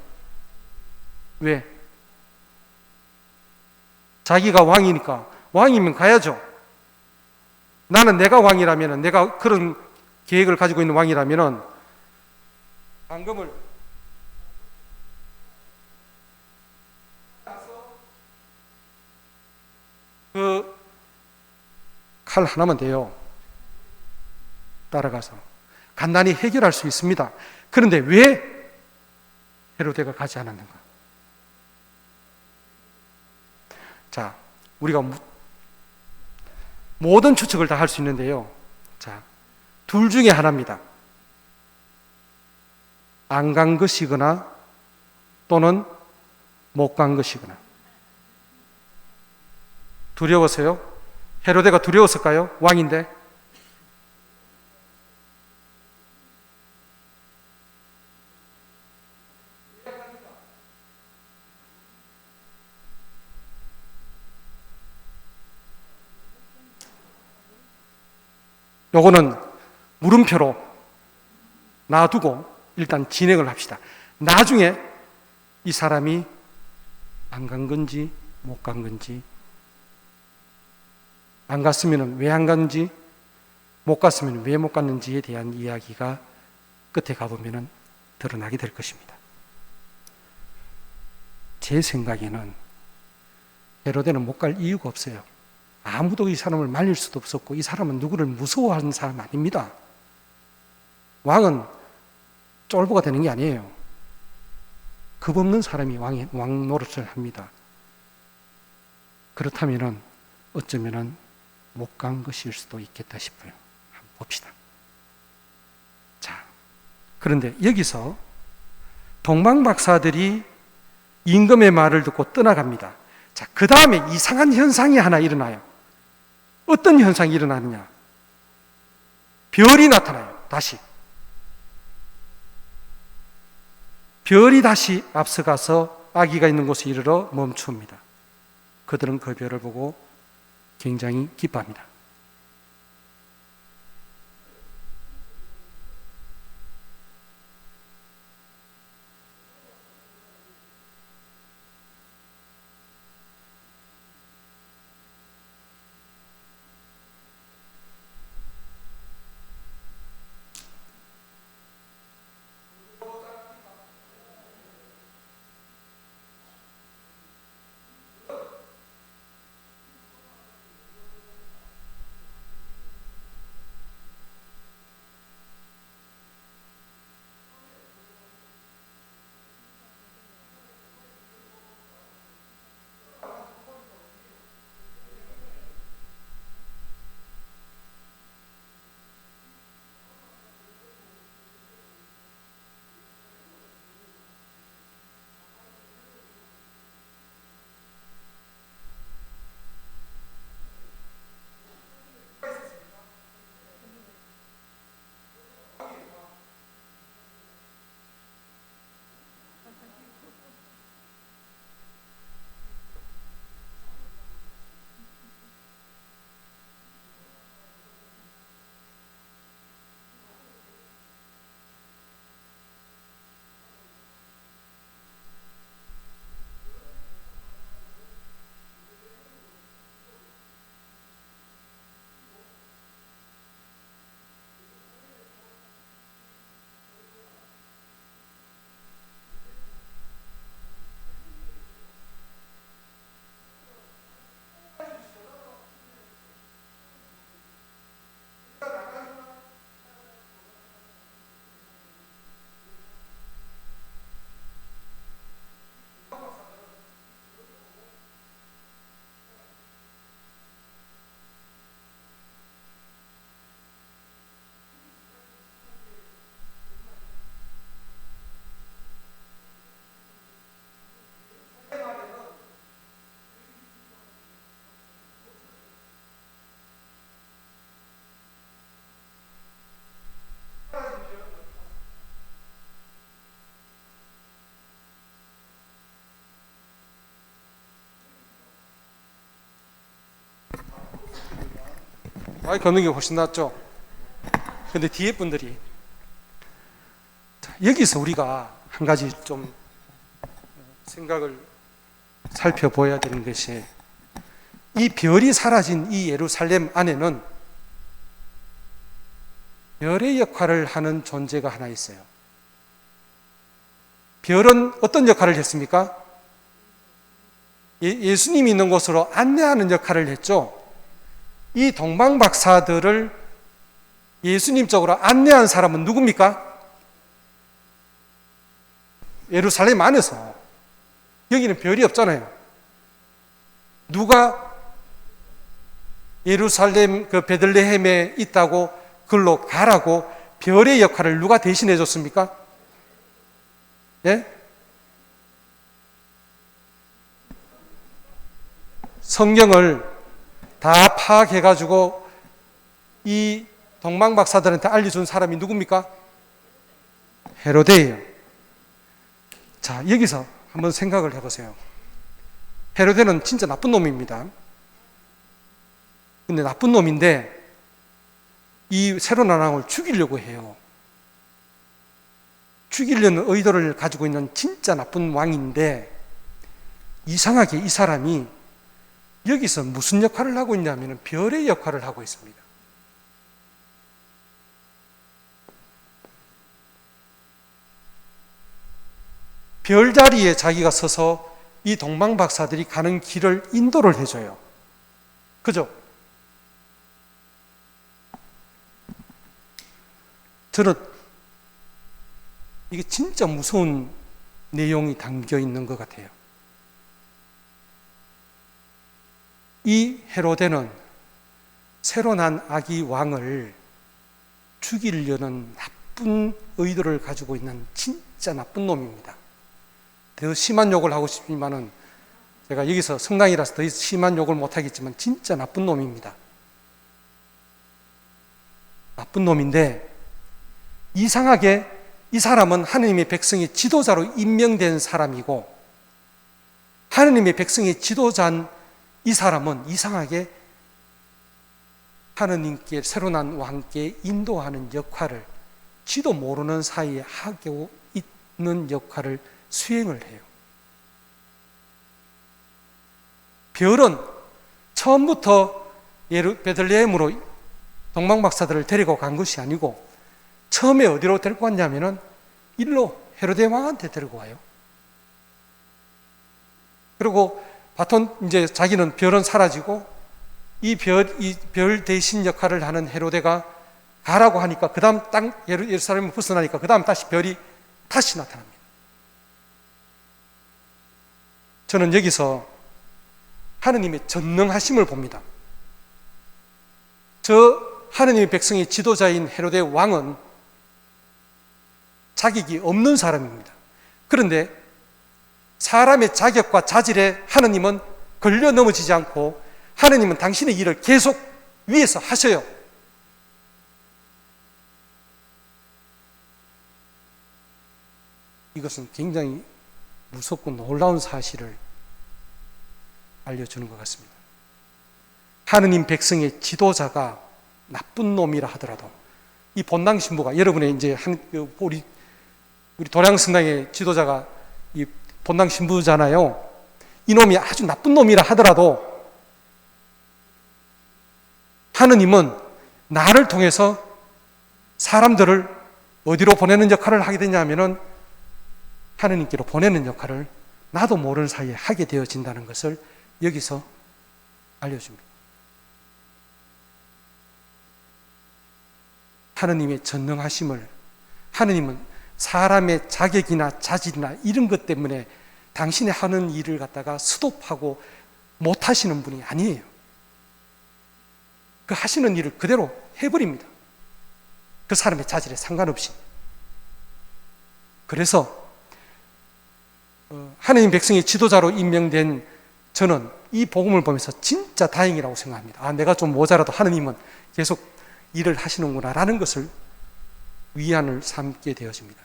Speaker 1: 왜? 자기가 왕이니까, 왕이면 가야죠. 나는 내가 왕이라면, 내가 그런 계획을 가지고 있는 왕이라면 방금을 그 칼 하나만 돼요. 따라가서 간단히 해결할 수 있습니다. 그런데 왜 헤로데가 가지 않았는가? 자, 우리가 모든 추측을 다 할 수 있는데요. 자, 둘 중에 하나입니다. 안 간 것이거나 또는 못 간 것이거나. 두려워서요? 헤로데가 두려웠을까요? 왕인데. 요거는 물음표로 놔두고 일단 진행을 합시다. 나중에 이 사람이 안 간 건지 못 간 건지, 안 갔으면 왜 안 갔는지, 못 갔으면 왜 못 갔는지에 대한 이야기가 끝에 가보면 드러나게 될 것입니다. 제 생각에는 헤로데는 못 갈 이유가 없어요. 아무도 이 사람을 말릴 수도 없었고, 이 사람은 누구를 무서워하는 사람 아닙니다. 왕은 쫄보가 되는 게 아니에요. 겁없는 사람이 왕 노릇을 합니다. 그렇다면 어쩌면 못 간 것일 수도 있겠다 싶어요. 한번 봅시다. 자, 그런데 여기서 동방박사들이 임금의 말을 듣고 떠나갑니다. 자, 그 다음에 이상한 현상이 하나 일어나요. 어떤 현상이 일어나느냐? 별이 나타나요. 다시. 별이 다시 앞서가서 아기가 있는 곳에 이르러 멈춥니다. 그들은 그 별을 보고 굉장히 기뻐합니다. 걷는 게 훨씬 낫죠. 근데 뒤에 분들이, 여기서 우리가 한 가지 좀 생각을 살펴보아야 되는 것이, 이 별이 사라진 이 예루살렘 안에는 별의 역할을 하는 존재가 하나 있어요. 별은 어떤 역할을 했습니까? 예수님이 있는 곳으로 안내하는 역할을 했죠. 이 동방박사들을 예수님 쪽으로 안내한 사람은 누굽니까? 예루살렘 안에서. 여기는 별이 없잖아요. 누가 예루살렘 그 베들레헴에 있다고 글로 가라고 별의 역할을 누가 대신해 줬습니까? 예? 성경을 다 파악해가지고 이 동방박사들한테 알려준 사람이 누굽니까? 헤로데예요. 자, 여기서 한번 생각을 해보세요. 헤로데는 진짜 나쁜 놈입니다. 근데 나쁜 놈인데 이 새로 난 왕을 죽이려고 해요. 죽이려는 의도를 가지고 있는 진짜 나쁜 왕인데, 이상하게 이 사람이 여기서 무슨 역할을 하고 있냐면 별의 역할을 하고 있습니다. 별 자리에 자기가 서서 이 동방박사들이 가는 길을 인도를 해줘요. 그죠? 저는 이게 진짜 무서운 내용이 담겨 있는 것 같아요. 이 헤로데는 새로 난 아기 왕을 죽이려는 나쁜 의도를 가지고 있는 진짜 나쁜 놈입니다. 더 심한 욕을 하고 싶지만은 제가 여기서 성당이라서 더 심한 욕을 못 하겠지만 진짜 나쁜 놈입니다. 나쁜 놈인데, 이상하게 이 사람은 하느님의 백성의 지도자로 임명된 사람이고, 하느님의 백성의 지도자인 이 사람은 이상하게 하느님께 새로 난 왕께 인도하는 역할을 지도 모르는 사이에 하고 있는 역할을 수행을 해요. 별은 처음부터 베들레헴으로 동방박사들을 데리고 간 것이 아니고, 처음에 어디로 데리고 갔냐면은 일로 헤로데 왕한테 데리고 가요. 그리고 바톤, 이제 자기는 별은 사라지고 이 별 대신 역할을 하는 헤로데가 가라고 하니까, 그 다음 땅 예루살렘을 벗어나니까 그 다음 다시 별이 다시 나타납니다. 저는 여기서 하느님의 전능하심을 봅니다. 저 하느님의 백성의 지도자인 헤로데 왕은 자격이 없는 사람입니다. 그런데 사람의 자격과 자질에 하느님은 걸려 넘어지지 않고, 하느님은 당신의 일을 계속 위에서 하셔요. 이것은 굉장히 무섭고 놀라운 사실을 알려주는 것 같습니다. 하느님 백성의 지도자가 나쁜 놈이라 하더라도, 이 본당 신부가, 여러분의 이제 우리 도량성당의 지도자가 이 본당 신부잖아요. 이놈이 아주 나쁜 놈이라 하더라도 하느님은 나를 통해서 사람들을 어디로 보내는 역할을 하게 되냐면은 하느님께로 보내는 역할을 나도 모르는 사이에 하게 되어진다는 것을 여기서 알려줍니다. 하느님의 전능하심을, 하느님은 사람의 자격이나 자질이나 이런 것 때문에 당신이 하는 일을 갖다가 스톱하고 못 하시는 분이 아니에요. 그 하시는 일을 그대로 해버립니다. 그 사람의 자질에 상관없이. 그래서 하느님 백성의 지도자로 임명된 저는 이 복음을 보면서 진짜 다행이라고 생각합니다. 아, 내가 좀 모자라도 하느님은 계속 일을 하시는구나 라는 것을 위안을 삼게 되어집니다.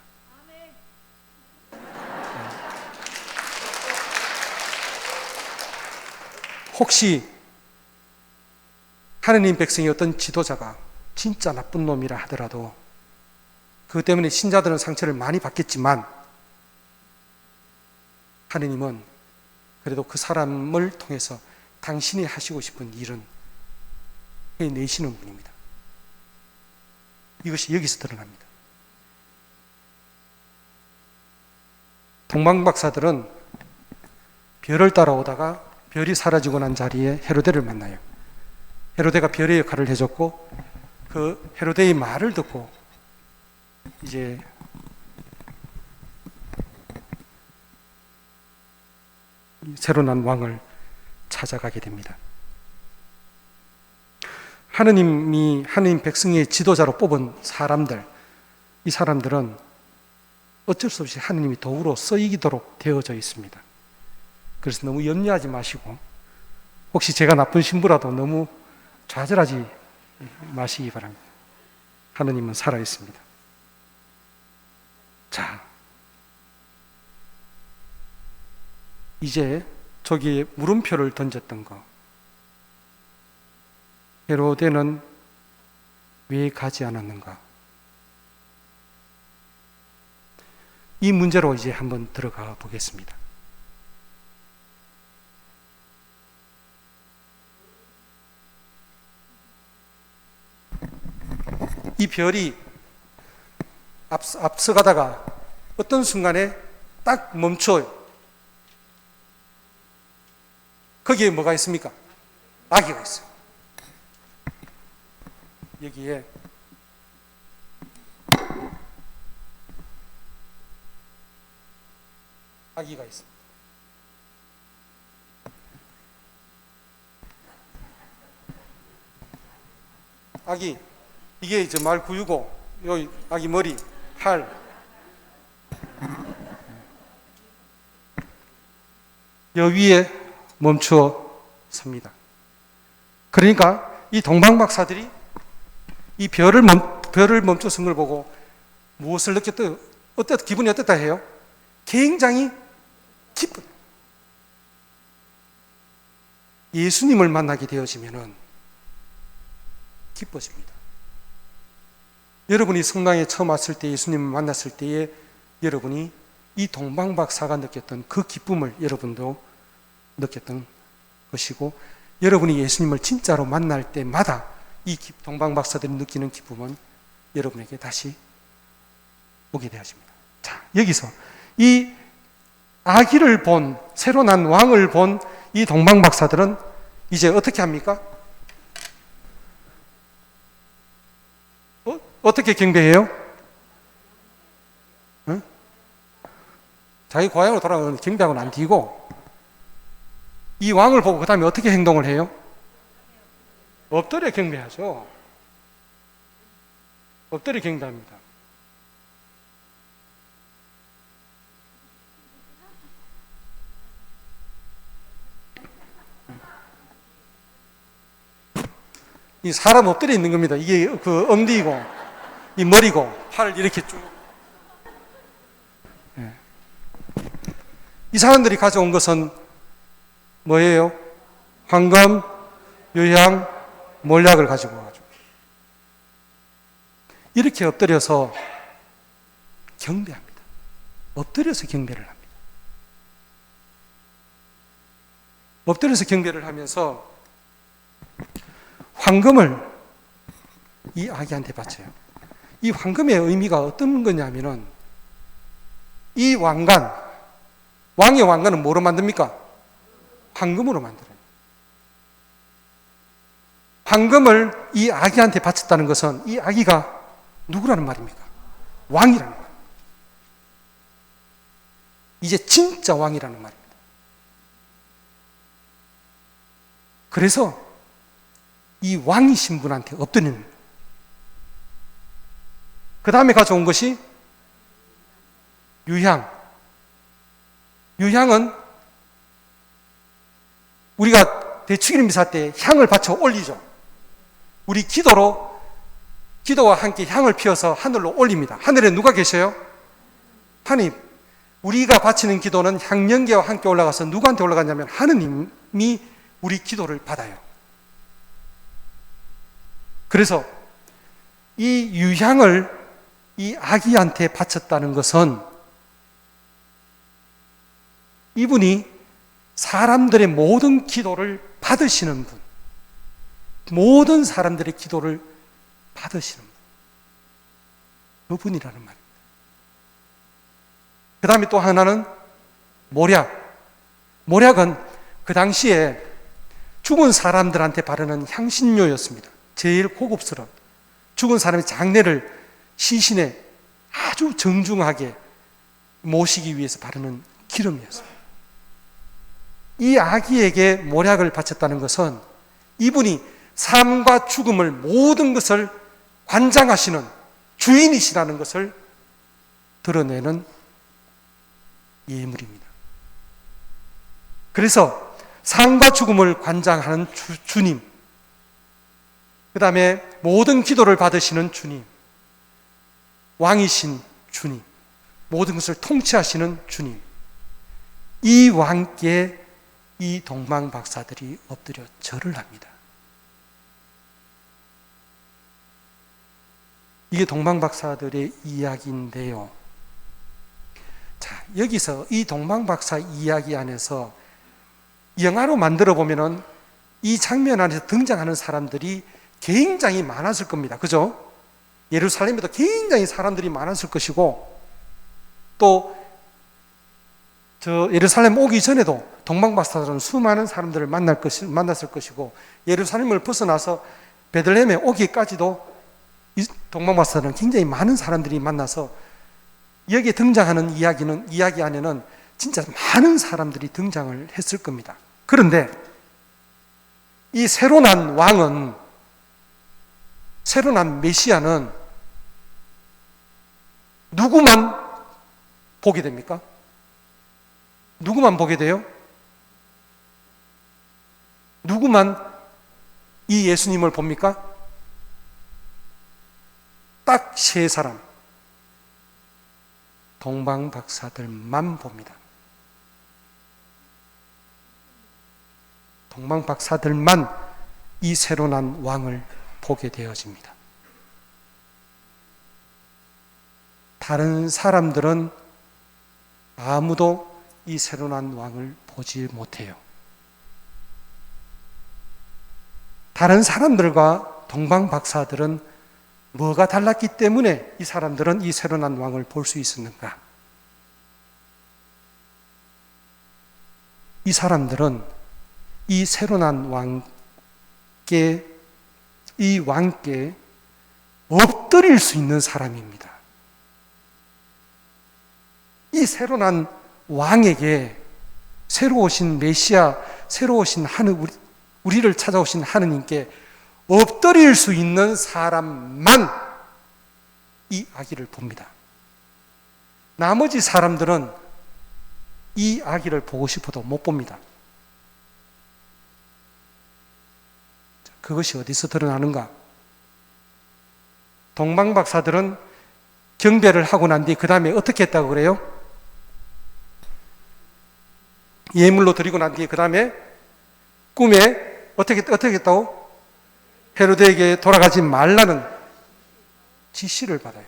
Speaker 1: 혹시 하느님 백성의 어떤 지도자가 진짜 나쁜 놈이라 하더라도 그것 때문에 신자들은 상처를 많이 받겠지만, 하느님은 그래도 그 사람을 통해서 당신이 하시고 싶은 일은 해내시는 분입니다. 이것이 여기서 드러납니다. 동방박사들은 별을 따라오다가 별이 사라지고 난 자리에 헤로데를 만나요. 헤로데가 별의 역할을 해줬고, 그 헤로데의 말을 듣고 이제 새로 난 왕을 찾아가게 됩니다. 하느님 백성의 지도자로 뽑은 사람들, 이 사람들은 어쩔 수 없이 하느님이 도구로 쓰이도록 되어져 있습니다. 그래서 너무 염려하지 마시고 혹시 제가 나쁜 신부라도 너무 좌절하지 마시기 바랍니다. 하느님은 살아있습니다. 자, 이제 저기에 물음표를 던졌던 거, 헤로데는 왜 가지 않았는가? 이 문제로 이제 한번 들어가 보겠습니다. 이 별이 앞서가다가 어떤 순간에 딱 멈춰요. 거기에 뭐가 있습니까? 아기가 있어요. 여기에 아기가 있습니다. 아기, 이게 이제 말 구유고, 여기 아기 머리, 팔. 여 위에 멈추어 섭니다. 그러니까 이 동방박사들이 이 별을 멈춰 선 걸 보고 무엇을 느꼈다, 기분이 어땠다 해요? 굉장히 기쁜. 예수님을 만나게 되어지면은 기뻐집니다. 여러분이 성당에 처음 왔을 때, 예수님을 만났을 때에 여러분이 이 동방박사가 느꼈던 그 기쁨을 여러분도 느꼈던 것이고, 여러분이 예수님을 진짜로 만날 때마다 이 동방박사들이 느끼는 기쁨은 여러분에게 다시 오게 되어집니다. 자, 여기서 이 아기를 본, 새로 난 왕을 본 이 동방박사들은 이제 어떻게 합니까? 어떻게 경배해요? 응? 자기 고향으로 돌아가면 경배하고는 안 뛰고, 이 왕을 보고 그 다음에 어떻게 행동을 해요? 엎드려 경배하죠. 엎드려 경배합니다. 이 사람 엎드려 있는 겁니다. 이게 그 엉덩이고, 이 머리고, 팔 이렇게 쭉. 예. 이 사람들이 가져온 것은 뭐예요? 황금, 유향, 몰약을 가지고 와가지고 이렇게 엎드려서 경배합니다. 엎드려서 경배를 합니다. 엎드려서 경배를 하면서 황금을 이 아기한테 바쳐요. 이 황금의 의미가 어떤 거냐면은, 이 왕관, 왕의 왕관은 뭐로 만듭니까? 황금으로 만들어요. 황금을 이 아기한테 바쳤다는 것은 이 아기가 누구라는 말입니까? 왕이라는 말입니다. 이제 진짜 왕이라는 말입니다. 그래서 이 왕이신 분한테 엎드리는, 그 다음에 가져온 것이 유향. 유향은 우리가 대축일 미사 때 향을 바쳐 올리죠. 우리 기도와 함께 향을 피워서 하늘로 올립니다. 하늘에 누가 계셔요? 하나님. 우리가 바치는 기도는 향연기와 함께 올라가서 누구한테 올라가냐면 하느님이 우리 기도를 받아요. 그래서 이 유향을 이 아기한테 바쳤다는 것은 이분이 사람들의 모든 기도를 받으시는 분, 모든 사람들의 기도를 받으시는 분, 그분이라는 말입니다. 그 다음에 또 하나는 모략. 모략은 그 당시에 죽은 사람들한테 바르는 향신료였습니다. 제일 고급스러운, 죽은 사람의 장례를 시신에 아주 정중하게 모시기 위해서 바르는 기름이었습니다. 이 아기에게 모략을 바쳤다는 것은 이분이 삶과 죽음을, 모든 것을 관장하시는 주인이시라는 것을 드러내는 예물입니다. 그래서 삶과 죽음을 관장하는 주님, 그 다음에 모든 기도를 받으시는 주님, 왕이신 주님, 모든 것을 통치하시는 주님, 이 왕께 이 동방박사들이 엎드려 절을 합니다. 이게 동방박사들의 이야기인데요. 자, 여기서 이 동방박사 이야기 안에서 영화로 만들어 보면은 이 장면 안에서 등장하는 사람들이 굉장히 많았을 겁니다. 그죠? 예루살렘에도 굉장히 사람들이 많았을 것이고, 또 예루살렘 오기 전에도 동방박사들은 수많은 사람들을 만났을 것이고, 예루살렘을 벗어나서 베들레헴에 오기까지도 이 동방박사들은 굉장히 많은 사람들이 만나서 여기에 등장하는 이야기 안에는 진짜 많은 사람들이 등장을 했을 겁니다. 그런데 이 새로 난 왕은, 새로 난 메시아는 누구만 보게 됩니까? 누구만 보게 돼요? 누구만 이 예수님을 봅니까? 딱 세 사람, 동방박사들만 봅니다. 동방박사들만 이 새로 난 왕을 보게 되어집니다. 다른 사람들은 아무도 이 새로 난 왕을 보지 못해요. 다른 사람들과 동방박사들은 뭐가 달랐기 때문에 이 사람들은 이 새로 난 왕을 볼 수 있었는가? 이 사람들은 이 새로 난 왕께, 이 왕께 엎드릴 수 있는 사람입니다. 이 새로 난 왕에게 새로 오신 메시아, 새로 오신 우리를 찾아오신 하느님께 엎드릴 수 있는 사람만 이 아기를 봅니다. 나머지 사람들은 이 아기를 보고 싶어도 못 봅니다. 그것이 어디서 드러나는가? 동방박사들은 경배를 하고 난 뒤 그 다음에 어떻게 했다고 그래요? 예물로 드리고 난 뒤에 그 다음에 꿈에 어떻게 했다고? 헤로데에게 돌아가지 말라는 지시를 받아요.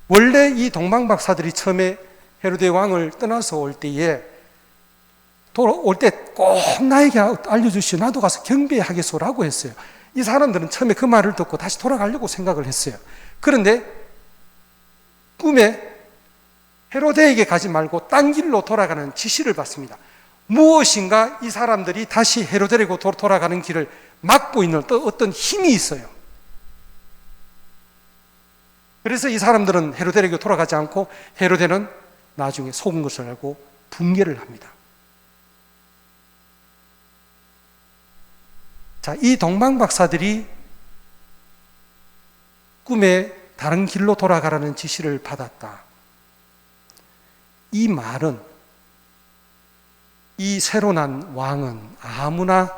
Speaker 1: 원래 이 동방박사들이 처음에 헤로데 왕을 떠나서 올 때에 올 때 꼭 나에게 알려주시오. 나도 가서 경배하겠소라고 했어요. 이 사람들은 처음에 그 말을 듣고 다시 돌아가려고 생각을 했어요. 그런데 꿈에 헤로데에게 가지 말고 딴 길로 돌아가는 지시를 받습니다. 무엇인가 이 사람들이 다시 헤로데로 돌아가는 길을 막고 있는 어떤 힘이 있어요. 그래서 이 사람들은 헤로데에게 돌아가지 않고 헤로데는 나중에 속은 것을 알고 붕괴를 합니다. 자, 이 동방박사들이 꿈에 다른 길로 돌아가라는 지시를 받았다. 이 말은 이 새로 난 왕은 아무나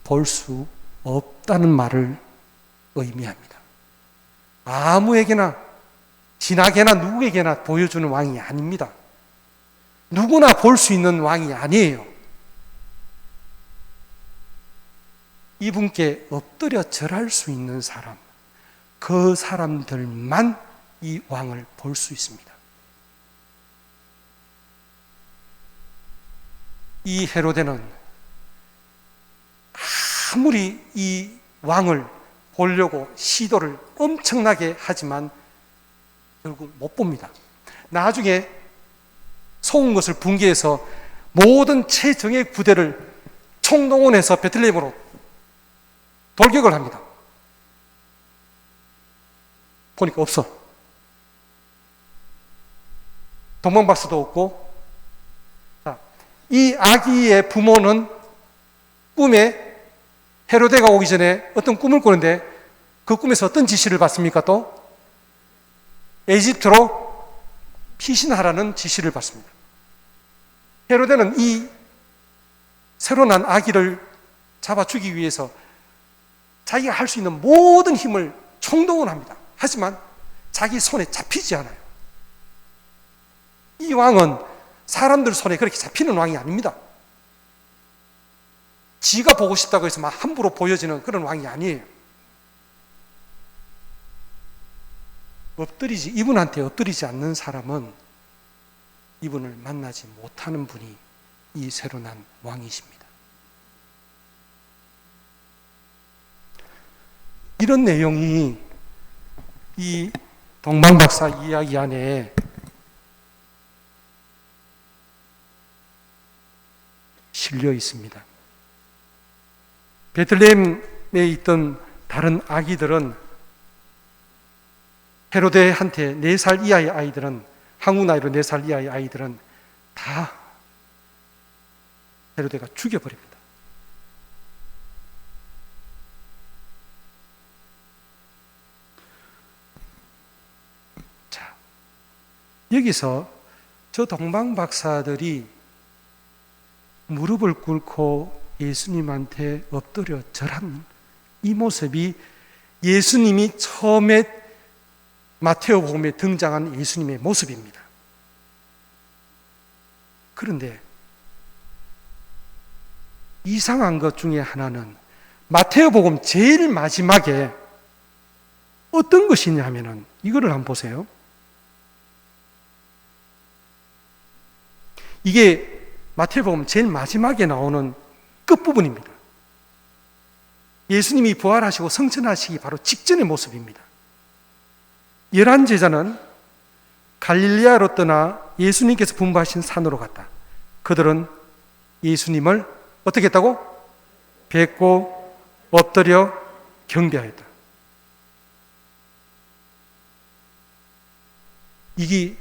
Speaker 1: 볼 수 없다는 말을 의미합니다. 아무에게나, 진하게나 누구에게나 보여주는 왕이 아닙니다. 누구나 볼 수 있는 왕이 아니에요. 이분께 엎드려 절할 수 있는 사람, 그 사람들만 이 왕을 볼 수 있습니다. 이 헤로데는 아무리 이 왕을 보려고 시도를 엄청나게 하지만 결국 못 봅니다. 나중에 속은 것을 붕괴해서 모든 최정예 부대를 총동원해서 베들레헴으로 돌격을 합니다. 보니까 없어. 동방박사도 없고. 이 아기의 부모는 꿈에 헤로데가 오기 전에 어떤 꿈을 꾸는데 그 꿈에서 어떤 지시를 받습니까? 또 에집트로 피신하라는 지시를 받습니다. 헤로데는 이 새로 난 아기를 잡아 주기 위해서 자기가 할 수 있는 모든 힘을 총동원합니다. 하지만 자기 손에 잡히지 않아요. 이 왕은 사람들 손에 그렇게 잡히는 왕이 아닙니다. 지가 보고 싶다고 해서 막 함부로 보여지는 그런 왕이 아니에요. 이분한테 엎드리지 않는 사람은 이분을 만나지 못하는 분이 이 새로 난 왕이십니다. 이런 내용이 이 동방박사 이야기 안에 실려 있습니다. 베들레헴에 있던 다른 아기들은 헤로데한테 4살 이하의 아이들은, 한국 나이로 4살 이하의 아이들은 다 헤로데가 죽여버립니다. 자, 여기서 저 동방 박사들이 무릎을 꿇고 예수님한테 엎드려 절한 이 모습이 예수님이 처음에 마태오복음에 등장한 예수님의 모습입니다. 그런데 이상한 것 중에 하나는 마태오복음 제일 마지막에 어떤 것이냐 하면은 이거를 한번 보세요. 이게 마태복음 제일 마지막에 나오는 끝부분입니다. 예수님이 부활하시고 성천하시기 바로 직전의 모습입니다. 11 제자는 갈릴리아로 떠나 예수님께서 분부하신 산으로 갔다. 그들은 예수님을 어떻게 했다고? 뵙고 엎드려 경배하였다. 이게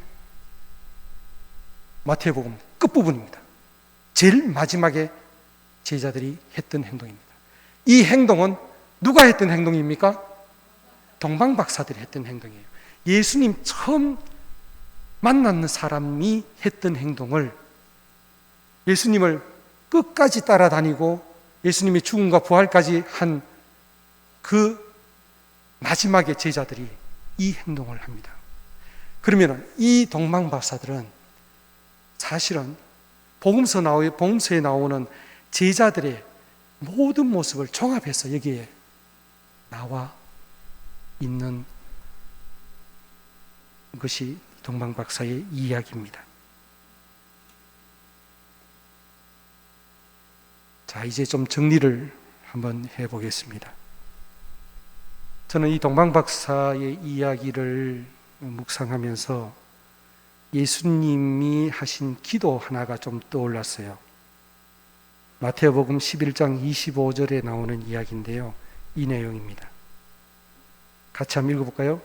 Speaker 1: 마태복음 끝부분입니다. 제일 마지막에 제자들이 했던 행동입니다. 이 행동은 누가 했던 행동입니까? 동방박사들이 했던 행동이에요. 예수님 처음 만났는 사람이 했던 행동을, 예수님을 끝까지 따라다니고 예수님의 죽음과 부활까지 한 그 마지막에 제자들이 이 행동을 합니다. 그러면 이 동방박사들은 사실은 복음서에 나오는 제자들의 모든 모습을 종합해서 여기에 나와 있는 것이 동방박사의 이야기입니다. 자, 이제 좀 정리를 한번 해보겠습니다. 저는 이 동방박사의 이야기를 묵상하면서 예수님이 하신 기도 하나가 좀 떠올랐어요. 마태복음 11장 25절에 나오는 이야기인데요. 이 내용입니다. 같이 한번 읽어볼까요?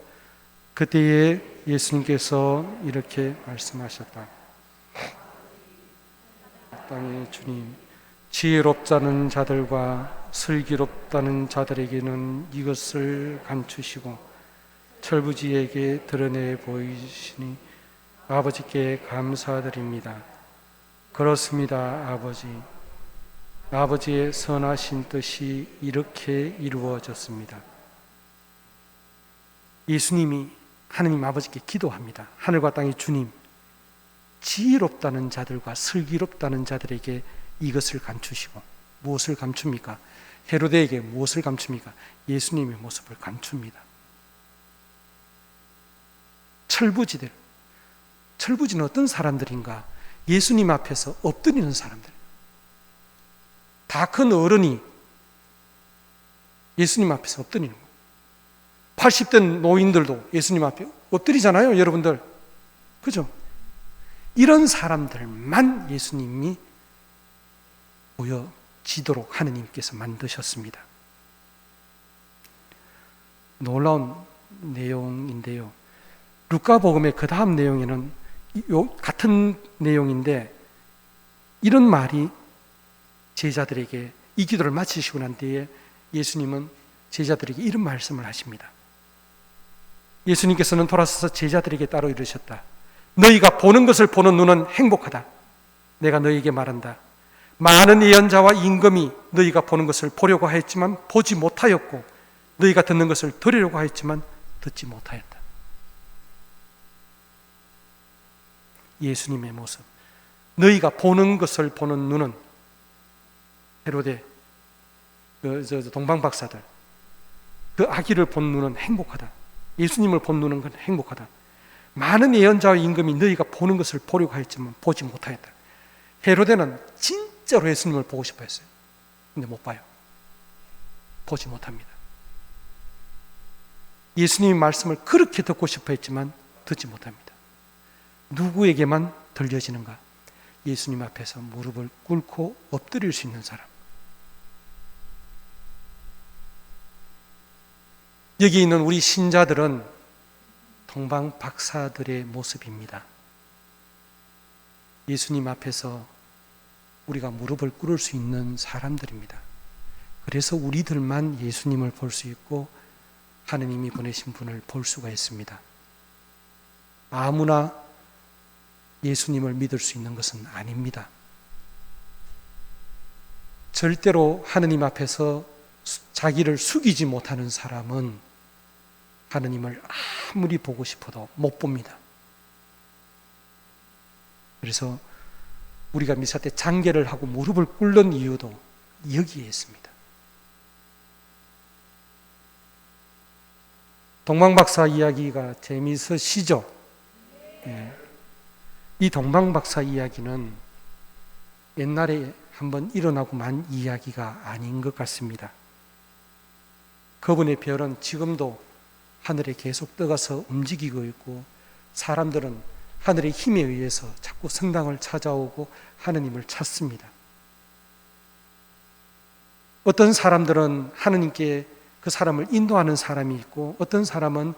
Speaker 1: 그때에 예수님께서 이렇게 말씀하셨다. 땅의 주님, 지혜롭다는 자들과 슬기롭다는 자들에게는 이것을 감추시고 철부지에게 드러내 보이시니 아버지께 감사드립니다. 그렇습니다, 아버지. 아버지의 선하신 뜻이 이렇게 이루어졌습니다. 예수님이 하느님 아버지께 기도합니다. 하늘과 땅의 주님, 지혜롭다는 자들과 슬기롭다는 자들에게 이것을 감추시고, 무엇을 감춥니까? 헤로데에게 무엇을 감춥니까? 예수님의 모습을 감춥니다. 철부지는 어떤 사람들인가? 예수님 앞에서 엎드리는 사람들. 다 큰 어른이 예수님 앞에서 엎드리는 거예요. 80대 노인들도 예수님 앞에 엎드리잖아요, 여러분들. 그죠? 이런 사람들만 예수님이 보여지도록 하느님께서 만드셨습니다. 놀라운 내용인데요. 루카복음의 그 다음 내용에는 같은 내용인데 이런 말이 제자들에게, 이 기도를 마치시고 난 뒤에 예수님은 제자들에게 이런 말씀을 하십니다. 예수님께서는 돌아서서 제자들에게 따로 이르셨다. 너희가 보는 것을 보는 눈은 행복하다. 내가 너희에게 말한다. 많은 예언자와 임금이 너희가 보는 것을 보려고 하였지만 보지 못하였고 너희가 듣는 것을 들으려고 하였지만 듣지 못하였다. 예수님의 모습. 너희가 보는 것을 보는 눈은 헤로데, 동방박사들, 그 아기를 본 눈은 행복하다. 예수님을 본 눈은 행복하다. 많은 예언자와 임금이 너희가 보는 것을 보려고 하였지만 보지 못하였다. 헤로데는 진짜로 예수님을 보고 싶어 했어요. 근데 못 봐요. 보지 못합니다. 예수님의 말씀을 그렇게 듣고 싶어 했지만 듣지 못합니다. 누구에게만 들려지는가? 예수님 앞에서 무릎을 꿇고 엎드릴 수 있는 사람. 여기 있는 우리 신자들은 동방 박사들의 모습입니다. 예수님 앞에서 우리가 무릎을 꿇을 수 있는 사람들입니다. 그래서 우리들만 예수님을 볼 수 있고 하느님이 보내신 분을 볼 수가 있습니다. 아무나 예수님을 믿을 수 있는 것은 아닙니다. 절대로 하느님 앞에서 자기를 숙이지 못하는 사람은 하느님을 아무리 보고 싶어도 못 봅니다. 그래서 우리가 미사 때 장계를 하고 무릎을 꿇는 이유도 여기에 있습니다. 동방박사 이야기가 재미있으시죠? 이 동방박사 이야기는 옛날에 한번 일어나고 만 이야기가 아닌 것 같습니다. 그분의 별은 지금도 하늘에 계속 떠가서 움직이고 있고 사람들은 하늘의 힘에 의해서 자꾸 성당을 찾아오고 하느님을 찾습니다. 어떤 사람들은 하느님께 그 사람을 인도하는 사람이 있고 어떤 사람은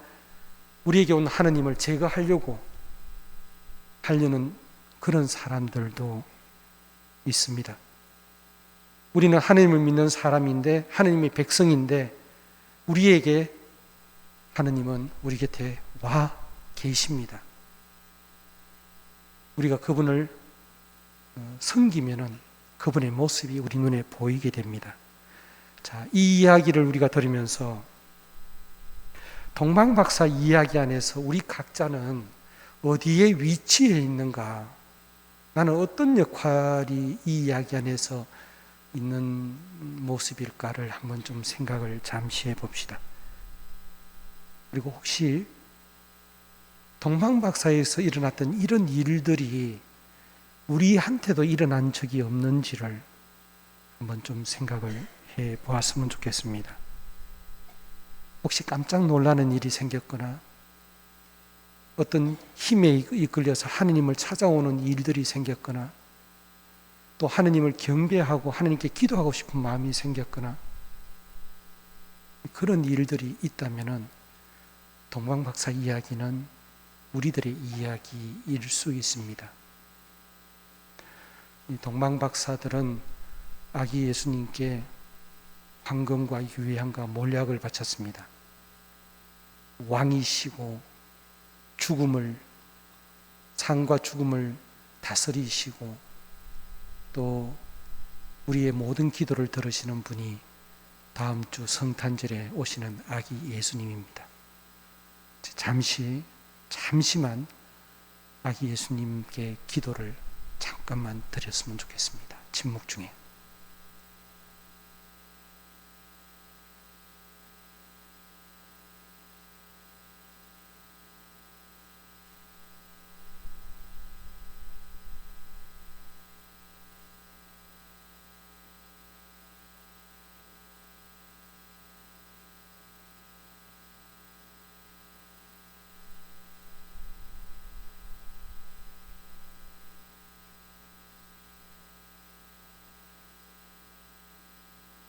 Speaker 1: 우리에게 온 하느님을 제거하려고 하려는 그런 사람들도 있습니다. 우리는 하느님을 믿는 사람인데 하느님의 백성인데 우리에게 하느님은 우리 곁에 와 계십니다. 우리가 그분을 섬기면은 그분의 모습이 우리 눈에 보이게 됩니다. 자, 이 이야기를 우리가 들으면서 동방박사 이야기 안에서 우리 각자는 어디에 위치해 있는가? 나는 어떤 역할이 이 이야기 안에서 있는 모습일까를 한번 좀 생각을 잠시 해봅시다. 그리고 혹시 동방박사에서 일어났던 이런 일들이 우리한테도 일어난 적이 없는지를 한번 좀 생각을 해 보았으면 좋겠습니다. 혹시 깜짝 놀라는 일이 생겼거나 어떤 힘에 이끌려서 하느님을 찾아오는 일들이 생겼거나 또 하느님을 경배하고 하느님께 기도하고 싶은 마음이 생겼거나 그런 일들이 있다면은 동방박사 이야기는 우리들의 이야기일 수 있습니다. 이 동방박사들은 아기 예수님께 황금과 유향과 몰약을 바쳤습니다. 왕이시고 삶과 죽음을 다스리시고 또 우리의 모든 기도를 들으시는 분이 다음 주 성탄절에 오시는 아기 예수님입니다. 잠시만 아기 예수님께 기도를 잠깐만 드렸으면 좋겠습니다. 침묵 중에.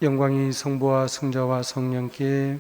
Speaker 1: 영광이 성부와 성자와 성령께